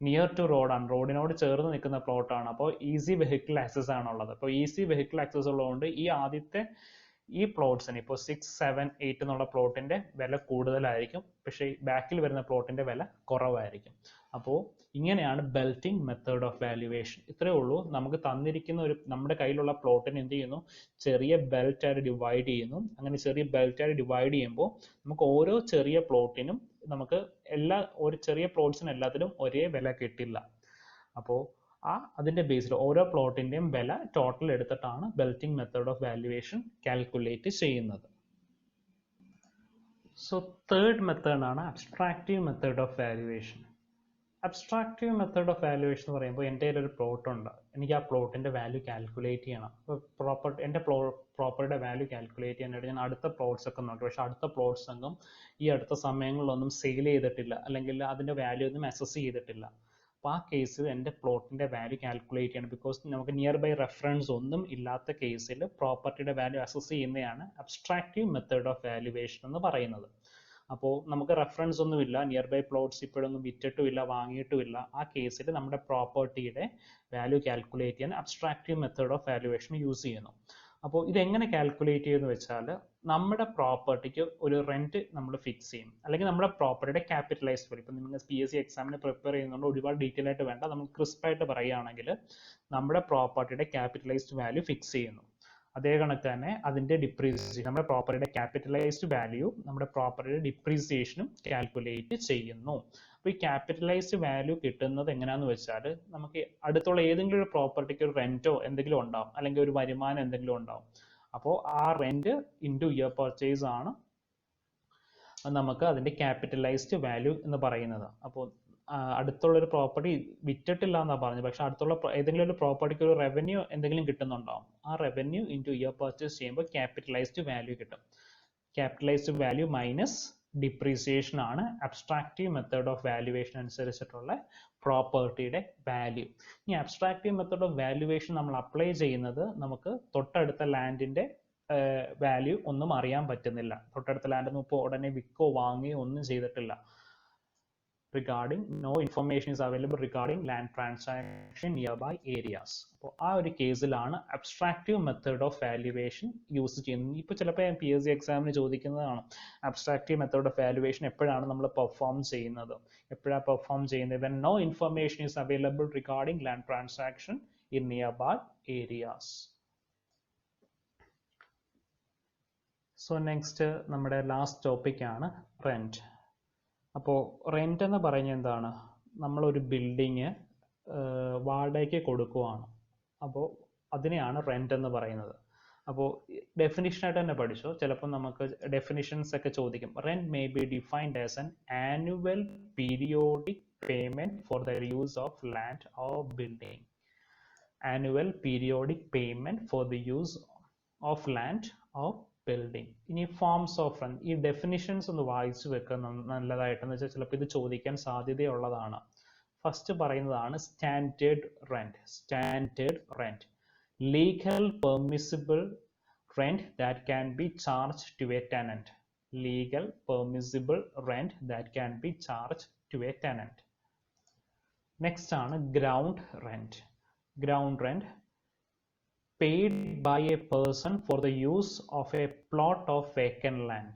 നിയർ ടു റോഡാണ്, റോഡിനോട് ചേർന്ന് നിൽക്കുന്ന പ്ലോട്ടാണ്. അപ്പോൾ ഈസി വെഹിക്കിൾ ആക്സസ് ആണുള്ളത്. അപ്പോൾ ഈസി വെഹിക്കിൾ ആക്സസ് ഉള്ളതുകൊണ്ട് ഈ ആദ്യത്തെ ഈ പ്ലോട്ട്സിന് ഇപ്പോൾ 6, 7, 8 എന്നുള്ള പ്ലോട്ടിന്റെ വില കൂടുതലായിരിക്കും, പക്ഷേ ബാക്കിൽ വരുന്ന പ്ലോട്ടിന്റെ വില കുറവായിരിക്കും. അപ്പോൾ ഇങ്ങനെയാണ് ബെൽറ്റിംഗ് മെത്തേഡ് ഓഫ് വാല്യുവേഷൻ. ഇത്രയേ ഉള്ളൂ. നമുക്ക് തന്നിരിക്കുന്ന നമ്മുടെ കയ്യിലുള്ള പ്ലോട്ടിനെ എന്ത് ചെയ്യുന്നു? ചെറിയ ബെൽറ്റ് ആയിട്ട് ഡിവൈഡ് ചെയ്യുന്നു. അങ്ങനെ ചെറിയ ബെൽറ്റ് ആയിട്ട് ഡിവൈഡ് ചെയ്യുമ്പോൾ നമുക്ക് ഓരോ ചെറിയ പ്ലോട്ടിനും നമുക്ക് ഒരു ചെറിയ പ്ലോട്ട്സിന് എല്ലാത്തിനും ഒരേ വില കിട്ടില്ല. അപ്പോൾ അതിന്റെ ബേസിൽ ഓരോ പ്ലോട്ടിന്റെയും വില ടോട്ടൽ എടുത്തിട്ടാണ് belting method of valuation calculate ചെയ്യുന്നത്. സോ തേർഡ് മെത്തേഡ് ആണ് abstractive method of valuation. Abstractive method of valuation എന്ന് പറയുമ്പോൾ എൻ്റെ കയ്യിൽ ഒരു പ്ലോട്ട് ഉണ്ട്. എനിക്ക് ആ പ്ലോട്ടിന്റെ വാല്യൂ കാൽക്കുലേറ്റ് ചെയ്യണം. എൻ്റെ പ്രോപ്പർട്ടിയുടെ വാല്യൂ കാൽക്കുലേറ്റ് ചെയ്യാനായിട്ട് ഞാൻ അടുത്ത പ്ലോട്ട്സ് ഒക്കെ നോക്കി. പക്ഷെ അടുത്ത പ്ലോട്ട്സ് ഒന്നും ഈ അടുത്ത സമയങ്ങളിലൊന്നും സെയിൽ ചെയ്തിട്ടില്ല, അല്ലെങ്കിൽ അതിന്റെ വാല്യൂ ഒന്നും അസസ് ചെയ്തിട്ടില്ല. അപ്പോൾ ആ കേസിൽ എൻ്റെ പ്ലോട്ടിന്റെ വാല്യൂ കാൽക്കുലേറ്റ് ചെയ്യണം. ബിക്കോസ് നമുക്ക് നിയർ ബൈ റെഫറൻസ് ഒന്നും ഇല്ലാത്ത കേസിൽ പ്രോപ്പർട്ടിയുടെ വാല്യൂ അസസ് ചെയ്യുന്നതാണ് അബ്സ്ട്രാക്റ്റീവ് മെത്തേഡ് ഓഫ് വാല്യുവേഷൻ എന്ന് പറയുന്നത്. അപ്പോൾ നമുക്ക് റെഫറൻസ് ഒന്നുമില്ല, നിയർ ബൈ പ്ലോട്ട്സ് ഇപ്പോഴൊന്നും വിറ്റിട്ടുമില്ല, വാങ്ങിയിട്ടുമില്ല. ആ കേസിൽ നമ്മുടെ പ്രോപ്പർട്ടിയുടെ വാല്യൂ കാൽക്കുലേറ്റ് ചെയ്യാൻ അബ്സ്ട്രാക്റ്റീവ് മെത്തേഡ് ഓഫ് വാല്യുവേഷൻ യൂസ് ചെയ്യുന്നു. അപ്പോൾ ഇതെങ്ങനെ കാൽക്കുലേറ്റ് ചെയ്യുമെന്ന് വെച്ചാൽ, നമ്മുടെ പ്രോപ്പർട്ടിക്ക് ഒരു റെന്റ് നമ്മൾ ഫിക്സ് ചെയ്യും, അല്ലെങ്കിൽ നമ്മുടെ പ്രോപ്പർട്ടിയുടെ ക്യാപിറ്റലൈസ്ഡ് വാല്യൂ. ഇപ്പം നിങ്ങൾ PSC എക്സാമിന് പ്രിപ്പയർ ചെയ്യുന്നതുകൊണ്ട് ഒരുപാട് ഡീറ്റെയിൽ ആയിട്ട് വേണ്ട, നമ്മൾ ക്രിസ്പായിട്ട് പറയുകയാണെങ്കിൽ നമ്മുടെ പ്രോപ്പർട്ടിയുടെ ക്യാപിറ്റലൈസ്ഡ് വാല്യൂ ഫിക്സ് ചെയ്യുന്നു. അതേ കണക്ക് തന്നെ അതിന്റെ ഡിപ്രീസിയേഷൻ, നമ്മുടെ പ്രോപ്പർട്ടിയുടെ ക്യാപിറ്റലൈസ്ഡ് വാല്യൂ നമ്മുടെ പ്രോപ്പർട്ടിയുടെ ഡിപ്രീസിയേഷനും കാൽക്കുലേറ്റ് ചെയ്യുന്നു. അപ്പോൾ ഈ ക്യാപിറ്റലൈസ്ഡ് വാല്യൂ കിട്ടുന്നത് എങ്ങനെയാണെന്ന് വെച്ചാൽ, നമുക്ക് അടുത്തുള്ള ഏതെങ്കിലും ഒരു പ്രോപ്പർട്ടിക്ക് ഒരു റെന്റോ എന്തെങ്കിലും ഉണ്ടാവും, അല്ലെങ്കിൽ ഒരു വരുമാനം എന്തെങ്കിലും ഉണ്ടാവും. അപ്പോൾ ആ റെന്റ് ഇൻറ്റു ഇയർ പർച്ചേസ് ആണ് നമുക്ക് അതിന്റെ ക്യാപിറ്റലൈസ്ഡ് വാല്യൂ എന്ന് പറയുന്നത്. അപ്പോൾ അടുത്തുള്ള ഒരു പ്രോപ്പർട്ടി വിറ്റിട്ടില്ല എന്നാണ് പറഞ്ഞത്, പക്ഷെ അടുത്തുള്ള ഏതെങ്കിലും ഒരു പ്രോപ്പർട്ടിക്ക് ഒരു റവന്യൂ എന്തെങ്കിലും കിട്ടുന്നുണ്ടാവും. ആ റവന്യൂ ഇൻറ്റു ഇയർ പർച്ചേസ് ചെയ്യുമ്പോൾ ക്യാപിറ്റലൈസ്ഡ് വാല്യൂ കിട്ടും. ക്യാപിറ്റലൈസ്ഡ് വാല്യൂ മൈനസ് ഡിപ്രീസിയേഷൻ ആണ് അബ്സ്ട്രാക്റ്റീവ് മെത്തേഡ് ഓഫ് വാല്യുവേഷൻ അനുസരിച്ചിട്ടുള്ള പ്രോപ്പർട്ടിയുടെ വാല്യൂ. ഈ അബ്സ്ട്രാക്റ്റീവ് മെത്തേഡ് ഓഫ് വാല്യുവേഷൻ നമ്മൾ അപ്ലൈ ചെയ്യുന്നത് നമുക്ക് തൊട്ടടുത്ത ലാൻഡിന്റെ വാല്യൂ ഒന്നും അറിയാൻ പറ്റുന്നില്ല. തൊട്ടടുത്ത ലാൻഡൊന്നും ഇപ്പോൾ ഉടനെ വിൽക്കോ വാങ്ങുകയോ ഒന്നും ചെയ്തിട്ടില്ല. No information is available regarding land transaction nearby areas. അപ്പോൾ ആ ഒരു കേസിലാണ് അബ്സ്ട്രാക്റ്റീവ് മെത്തേഡ് ഓഫ് വാല്യുവേഷൻ യൂസ് ചെയ്യുന്നത്. ഇപ്പോൾ ചിലപ്പോൾ PSC എക്സാമിന് ചോദിക്കുന്നതാണ്, അബ്സ്ട്രാക്റ്റീവ് മെത്തേഡ് ഓഫ് വാല്യുവേഷൻ എപ്പോഴാണ് നമ്മൾ പെർഫോം ചെയ്യുന്നത്? എപ്പോഴാണ് പെർഫോം ചെയ്യുന്നത്? when no information is available regarding land transaction in nearby areas. So next നമ്മുടെ ലാസ്റ്റ് ടോപ്പിക് ആണ് റെന്റ്. അപ്പോൾ റെന്റ് എന്ന് പറയുന്നത് എന്താണ്? നമ്മളൊരു ബിൽഡിങ് വാടകയ്ക്ക് കൊടുക്കുവാണ്. അപ്പോൾ അതിനെയാണ് റെന്റ് എന്ന് പറയുന്നത്. അപ്പോൾ ഡെഫിനിഷനായിട്ട് തന്നെ പഠിച്ചോ, ചിലപ്പോൾ നമുക്ക് ഡെഫിനിഷൻസ് ഒക്കെ ചോദിക്കും. Rent may be defined as an annual periodic payment for the use of land or building. Annual periodic payment for the use of land or building. ഇനി ഫോംസ് ഓഫ് റെന്റ്, ഈ ഡെഫിനിഷൻസ് ഒന്ന് വായിച്ചു വെക്കുക നല്ലതായിട്ടെന്ന് വെച്ചാൽ ചിലപ്പോൾ ഇത് ചോദിക്കാൻ സാധ്യതയുള്ളതാണ്. ഫസ്റ്റ് പറയുന്നതാണ് standard rent. Standard rent, legal permissible rent that can be charge to a tenant. Legal permissible rent that can be charge to a tenant. Next ആണ് ground rent. Ground rent, paid by a person for the use of a plot of vacant land.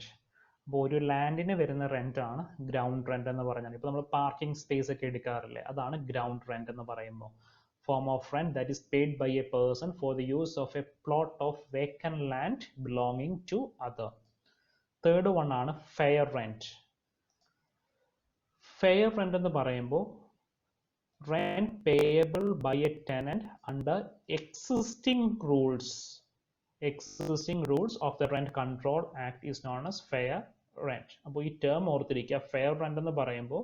അപ്പോൾ ഒരു ലാൻഡിന് വരുന്ന റെന്റ് ആണ് ഗ്രൗണ്ട് റെന്റ് എന്ന് പറഞ്ഞാൽ. ഇപ്പോൾ നമ്മൾ പാർക്കിംഗ് സ്പേസ് ഒക്കെ എടുക്കാറില്ലേ, അതാണ് ഗ്രൗണ്ട് റെന്റ് എന്ന് പറയുമ്പോൾ. Form of rent that is paid by a person for the use of a plot of vacant land belonging to other. Third one ആണ് ഫെയർ റെന്റ്. ഫെയർ റെന്റ് എന്ന് പറയുമ്പോൾ rent payable by a tenant under existing rules of the Rent Control Act is known as fair rent. അപ്പോൾ ഈ ടേം ഓർത്തിരിക്കുക. ഫെയർ റെന്റ് എന്ന് പറയുമ്പോൾ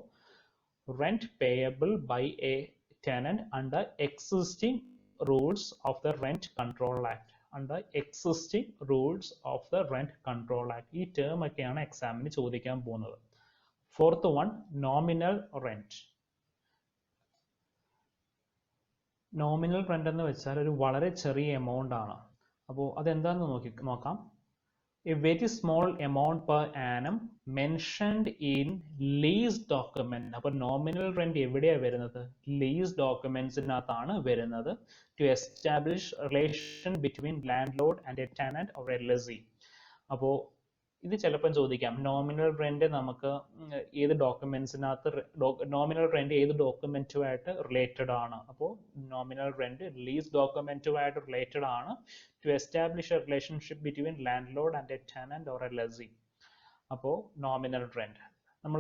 rent payable by a tenant under existing rules of the Rent Control Act. under existing rules of the Rent Control Act. ഈ ടേം ഒക്കെയാണ് എക്സാമിന് ചോദിക്കാൻ പോകുന്നത്. Fourth one nominal rent. Nominal rent എന്ന് വെച്ചാൽ ഒരു വളരെ ചെറിയ എമൗണ്ട് ആണ്. അപ്പോൾ അതെന്താണെന്ന് നോക്കാം. A very small amount per annum mentioned in lease document. അപ്പോൾ നോമിനൽ റെന്റ് എവിടെയാണ് വരുന്നത്? ലീസ് ഡോക്യുമെന്റ്സിനകത്താണ് വരുന്നത്. To establish relation between landlord and a tenant or a lessee. അപ്പോൾ ഇത് ചിലപ്പം ചോദിക്കാം, നോമിനൽ റെന്റ് നമുക്ക് ഏത് ഡോക്യുമെന്റ്സിനകത്ത്, നോമിനൽ റെന്റ് ഏത് ഡോക്യുമെന്റുമായിട്ട് റിലേറ്റഡ് ആണ്? അപ്പോൾ നോമിനൽ റെന്റ് ലീസ് ഡോക്യുമെന്റുമായിട്ട് റിലേറ്റഡ് ആണ്. To establish a relationship between landlord and a tenant or a lessee. അപ്പോൾ നോമിനൽ റെന്റ് നമ്മൾ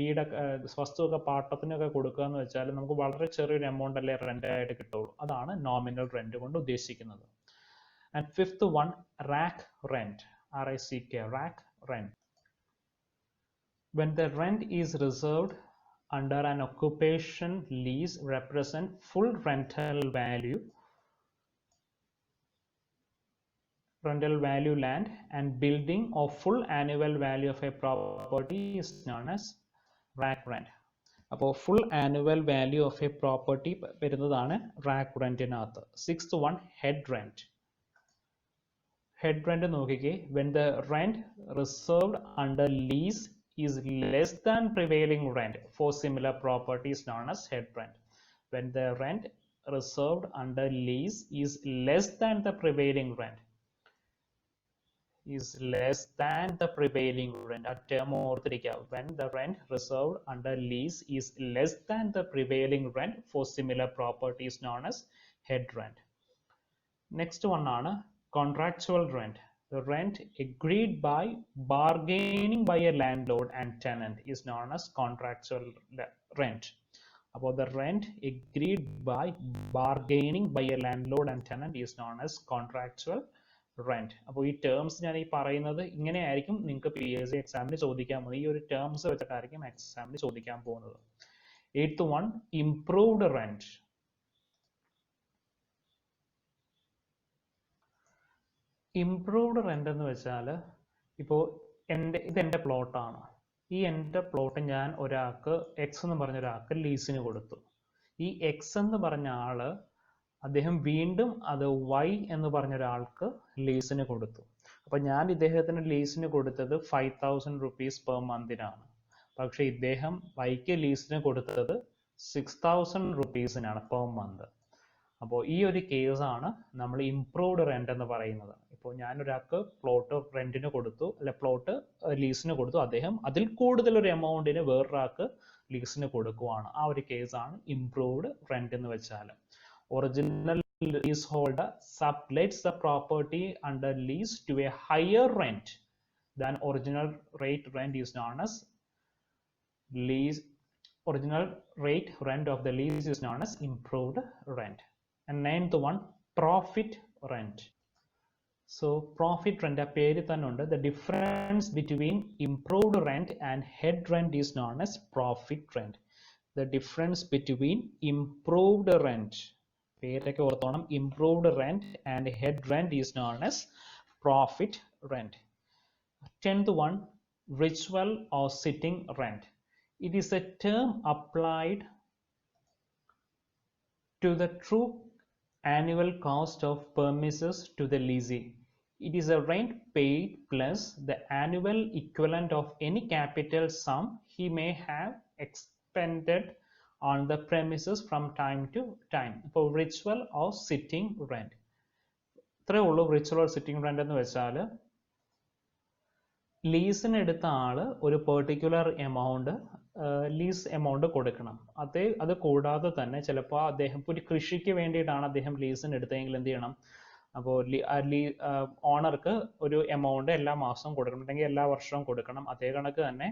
വീടൊക്കെ വസ്തുവൊക്കെ പാട്ടത്തിനൊക്കെ കൊടുക്കുക എന്ന് വെച്ചാൽ നമുക്ക് വളരെ ചെറിയൊരു എമൗണ്ട് അല്ലേ റെന്റ് ആയിട്ട് കിട്ടുള്ളൂ. അതാണ് നോമിനൽ റെന്റ് കൊണ്ട് ഉദ്ദേശിക്കുന്നത്. And fifth one rack rent. RICK, rack rent. When the rent is reserved under an occupation lease represent full rental value land and building or full annual value of a property is known as rack rent. അപ്പോൾ full annual value of a property വരുന്നതാണ് റാക്ക് റെന്റിനകത്ത്. Sixth one head rent. Head rent നോക്കിക്കേ. when the rent reserved under lease is less than prevailing rent for similar property is known as head rent. when the rent reserved under lease is less than the prevailing rent, ആ term ഓർത്തിരിക്കുക. when the rent reserved under lease is less than the prevailing rent for similar property is known as head rent. next one ആണ് contractual rent. The rent agreed by bargaining by a landlord and tenant is known as contractual rent. About the rent agreed by bargaining by a landlord and tenant is known as contractual rent. അപ്പോൾ ഈ ടേംസ് ഞാൻ ഈ പറയുന്നത് ഇങ്ങനെയായിരിക്കും നിങ്ങൾക്ക് PSC എക്സാമിന് ചോദിക്കാൻ പോകുന്നത്. ഈ ഒരു ടേംസ് വെച്ചിട്ടായിരിക്കും എക്സാമിന് ചോദിക്കാൻ പോകുന്നത്. Eighth one improved rent. Improved rent എന്ന് വെച്ചാൽ ഇപ്പോൾ ഇതെൻ്റെ പ്ലോട്ടാണ്. ഈ എൻ്റെ പ്ലോട്ട് ഞാൻ ഒരാൾക്ക് എക്സ് എന്ന് പറഞ്ഞ ഒരാൾക്ക് ലീസിന് കൊടുത്തു. ഈ എക്സ് എന്ന് പറഞ്ഞ ആള് അദ്ദേഹം വീണ്ടും അത് വൈ എന്ന് പറഞ്ഞ ഒരാൾക്ക് ലീസിന് കൊടുത്തു. അപ്പൊ ഞാൻ ഇദ്ദേഹത്തിന് ലീസിന് കൊടുത്തത് 5,000 rupees പെർ മന്തിനാണ്. പക്ഷെ ഇദ്ദേഹം വൈക്ക് ലീസിന് കൊടുത്തത് 6,000 rupeesനാണ് പെർ മന്ത്. അപ്പോൾ ഈ ഒരു കേസാണ് നമ്മൾ ഇംപ്രൂവ്ഡ് റെന്റ് എന്ന് പറയുന്നത്. ഇപ്പോൾ ഞാൻ ഒരാൾക്ക് പ്ലോട്ട് റെന്റിന് കൊടുത്തു, അല്ലെ പ്ലോട്ട് ലീസിന് കൊടുത്തു, അദ്ദേഹം അതിൽ കൂടുതൽ ഒരു എമൗണ്ടിന് വേറൊരാൾക്ക് ലീസിന് കൊടുക്കുവാണ്. ആ ഒരു കേസാണ് ഇംപ്രൂവ്ഡ് റെന്റ് എന്ന് വെച്ചാൽ. Original lease holder sublets the property under lease to a higher rent than original rate rent is known as lease. Original rate rent of the lease is known as improved rent. And ninth one, profit rent. So profit rent a പേര് തന്നെ ഉണ്ട്. The difference between improved rent and head rent is known as profit rent. The difference between improved rent, പേരൊക്കെ ഓർത്തോണം, improved rent and head rent is known as profit rent. 10th one, ritual or sitting rent. It is a term applied to the true annual cost of premises to the lessee. It is a rent paid plus the annual equivalent of any capital sum he may have expended on the premises from time to time. For ritual or sitting rent, ഇത്രയേ ഉള്ളൂ വിർച്വൽ സിറ്റിംഗ് റെന്റ് എന്ന് വെച്ചാൽ. ലീസിന് എടുത്ത ആള് ഒരു പെർട്ടിക്കുലർ എമൗണ്ട് ലീസ് എമൗണ്ട് കൊടുക്കണം. അത് കൂടാതെ തന്നെ ചിലപ്പോൾ അദ്ദേഹം ഒരു കൃഷിക്ക് വേണ്ടിയിട്ടാണ് അദ്ദേഹം ലീസിന് എടുത്തതെങ്കിൽ എന്ത് ചെയ്യണം, അപ്പോൾ ഓണർക്ക് ഒരു എമൗണ്ട് എല്ലാ മാസവും കൊടുക്കണം, അല്ലെങ്കിൽ എല്ലാ വർഷവും കൊടുക്കണം. അതേ കണക്ക് തന്നെ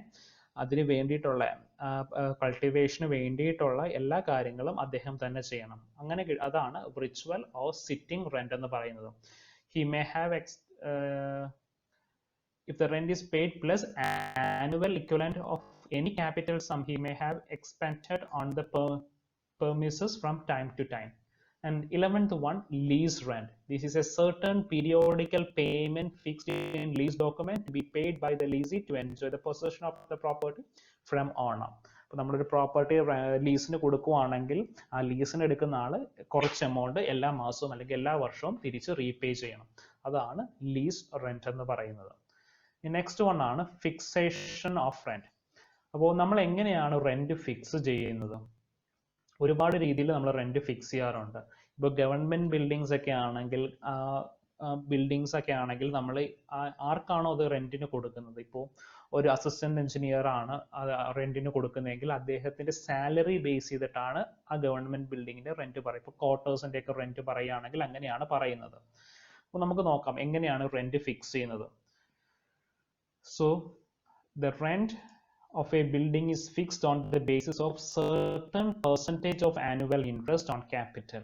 അതിന് വേണ്ടിയിട്ടുള്ള കൾട്ടിവേഷന് വേണ്ടിയിട്ടുള്ള എല്ലാ കാര്യങ്ങളും അദ്ദേഹം തന്നെ ചെയ്യണം. അങ്ങനെ അതാണ് വിർച്വൽ ഓർ സിറ്റിംഗ് റെന്റ് എന്ന് പറയുന്നത്. He may have if the rent is paid plus annual equivalent of any capital sum he may have expended on the premises from time to time. And 11th one, lease rent. This is a certain periodical payment fixed in lease document to be paid by the leasee to enjoy the possession of the property from owner. അപ്പോൾ നമ്മളൊരു പ്രോപ്പർട്ടി ലീസിന് കൊടുക്കുകയാണെങ്കിൽ ആ ലീസിന് എടുക്കുന്ന ആൾ കുറച്ച് എമൗണ്ട് എല്ലാ മാസവും അല്ലെങ്കിൽ എല്ലാ വർഷവും തിരിച്ച് റീപേ ചെയ്യണം. അതാണ് ലീസ് റെന്റ് എന്ന് പറയുന്നത്. നെക്സ്റ്റ് വൺ ആണ് ഫിക്സേഷൻ ഓഫ് റെന്റ്. അപ്പോൾ നമ്മൾ എങ്ങനെയാണ് റെന്റ് ഫിക്സ് ചെയ്യുന്നത്? ഒരുപാട് രീതിയിൽ നമ്മൾ റെന്റ് ഫിക്സ് ചെയ്യാറുണ്ട്. ഇപ്പോൾ ഗവൺമെന്റ് ബിൽഡിങ്സ് ഒക്കെ ആണെങ്കിൽ നമ്മൾ ആർക്കാണോ അത് റെന്റിന് കൊടുക്കുന്നത്, ഇപ്പോൾ ഒരു അസിസ്റ്റന്റ് എഞ്ചിനീയർ ആണ് റെന്റിന് കൊടുക്കുന്നതെങ്കിൽ അദ്ദേഹത്തിന്റെ സാലറി ബേസ് ചെയ്തിട്ടാണ് ആ ഗവൺമെന്റ് ബിൽഡിങ്ങിന്റെ റെന്റ് പറയുക. ഇപ്പോൾ ക്വാർട്ടേഴ്സിന്റെ ഒക്കെ റെന്റ് പറയുകയാണെങ്കിൽ അങ്ങനെയാണ് പറയുന്നത്. അപ്പോൾ നമുക്ക് നോക്കാം എങ്ങനെയാണ് റെന്റ് ഫിക്സ് ചെയ്യുന്നത്. So the rent of a building is fixed on the basis of certain percentage of annual interest on capital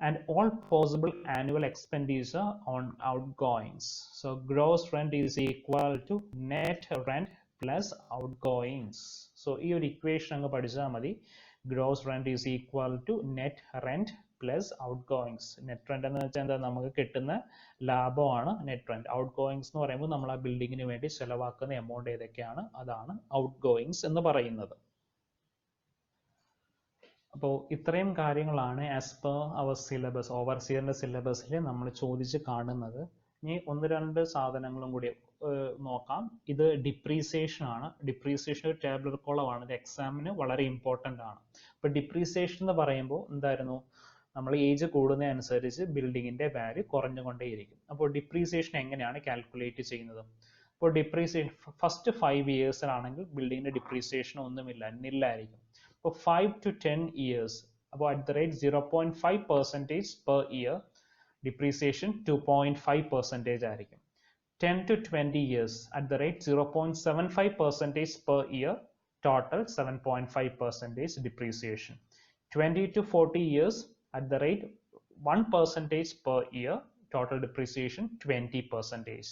and all possible annual expenditure on outgoings. So gross rent is equal to net rent plus outgoings. So ഈ ഒരു ഇക്വേഷൻ അങ്ങ് പഠിച്ചാൽ മതി. gross rent is equal to net rent plus outgoings. Net rent എന്ന് വെച്ചാൽ എന്താ, നമുക്ക് കിട്ടുന്ന ലാഭമാണ് നെറ്റ് റെന്റ്. ഔട്ട്ഗോയിങ്സ് എന്ന് പറയുമ്പോൾ നമ്മൾ ആ ബിൽഡിങ്ങിന് വേണ്ടി ചെലവാക്കുന്ന എമൗണ്ട് ഏതൊക്കെയാണ്, അതാണ് ഔട്ട്ഗോയിങ്സ് എന്ന് പറയുന്നത്. അപ്പോൾ ഇത്രയും കാര്യങ്ങളാണ് ആസ് പെർ അവർ സിലബസ്, ഓവർസിയറിന്റെ സിലബസിൽ നമ്മൾ ചോദിച്ച് കാണുന്നത്. ഇനി ഒന്ന് രണ്ട് സാധനങ്ങളും കൂടി നോക്കാം. ഇത് ഡിപ്രീസിയേഷൻ ആണ്. ഡിപ്രീസിയേഷൻ ഒരു ടാബുലർ കോളമാണ്. ഇത് എക്സാമിന് വളരെ ഇമ്പോർട്ടൻ്റ് ആണ്. അപ്പോൾ ഡിപ്രീസിയേഷൻ എന്ന് പറയുമ്പോൾ എന്തായിരുന്നു, നമ്മൾ ഏജ് കൂടുന്നതനുസരിച്ച് ബിൽഡിങ്ങിന്റെ വാല്യൂ കുറഞ്ഞുകൊണ്ടേയിരിക്കും. അപ്പോൾ ഡിപ്രീസിയേഷൻ എങ്ങനെയാണ് കാൽക്കുലേറ്റ് ചെയ്യുന്നത്? അപ്പോൾ ഡിപ്രീസിയേഷൻ ഫസ്റ്റ് 5 ഇയേഴ്സിലാണെങ്കിൽ ബിൽഡിങ്ങിന്റെ ഡിപ്രീസിയേഷൻ ഒന്നുമില്ല, നില്ലായിരിക്കും. അപ്പോൾ 5 to 10 years, അപ്പോൾ at the rate 0.5% per year, depreciation 2.5% ആയിരിക്കും. 10 to 20 years, at the rate 0.75% per year, total 7.5% depreciation. 20 to 40 years, at the rate 1% per year, total depreciation 20%.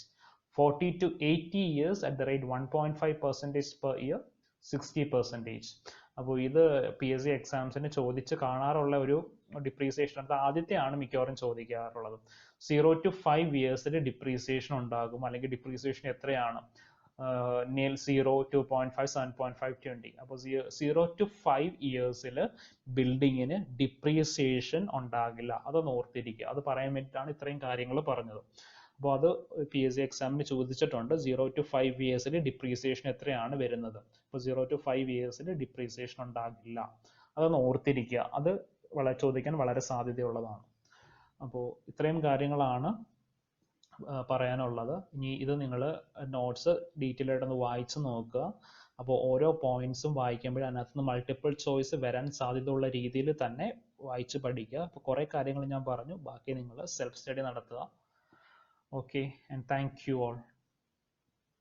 40 to 80 years, at the rate 1.5% per year, 60%. അപ്പോൾ ഇത് PSC എക്സാംസിന് ചോദിച്ച് കാണാറുള്ള ഒരു ഡിപ്രീസിയേഷൻ. അത് ആദ്യത്തെയാണ് മിക്കവാറും ചോദിക്കാറുള്ളത്. 0 to 5 ഇയേഴ്സിൽ ഡിപ്രീസിയേഷൻ ഉണ്ടാകും, അല്ലെങ്കിൽ ഡിപ്രീസിയേഷൻ എത്രയാണ്, 0, 2.5, 7.5, 20. അപ്പോൾ 0 to 5 ഇയേഴ്സിൽ ബിൽഡിങ്ങിന് ഡിപ്രീസിയേഷൻ ഉണ്ടാകില്ല. അതൊന്ന് ഓർത്തിരിക്കുക. അത് പറയാൻ വേണ്ടിയിട്ടാണ് ഇത്രയും കാര്യങ്ങൾ പറഞ്ഞത്. അപ്പോൾ അത് PSC എക്സാമിന് ചോദിച്ചിട്ടുണ്ട്. 0 to 5 ഇയേഴ്സിൽ ഡിപ്രീസിയേഷൻ എത്രയാണ് വരുന്നത്. അപ്പോൾ 0 to 5 ഇയേഴ്സിൽ ഡിപ്രീസിയേഷൻ ഉണ്ടാകില്ല. അതൊന്ന് ഓർത്തിരിക്കുക. അത് ചോദിക്കാൻ വളരെ സാധ്യതയുള്ളതാണ്. അപ്പോൾ ഇത്രയും കാര്യങ്ങളാണ് പറയാനുള്ളത്. ഇനി ഇത് നിങ്ങൾ നോട്ട്സ് ഡീറ്റെയിൽ ആയിട്ടൊന്ന് വായിച്ച് നോക്കുക. അപ്പോൾ ഓരോ പോയിന്റ്സും വായിക്കുമ്പോൾ അതിനകത്ത് മൾട്ടിപ്പിൾ ചോയ്സ് വരാൻ സാധ്യതയുള്ള രീതിയിൽ തന്നെ വായിച്ച് പഠിക്കുക. അപ്പോൾ കുറേ കാര്യങ്ങൾ ഞാൻ പറഞ്ഞു, ബാക്കി നിങ്ങൾ സെൽഫ് സ്റ്റഡി നടത്തുക. Okay, and thank you all.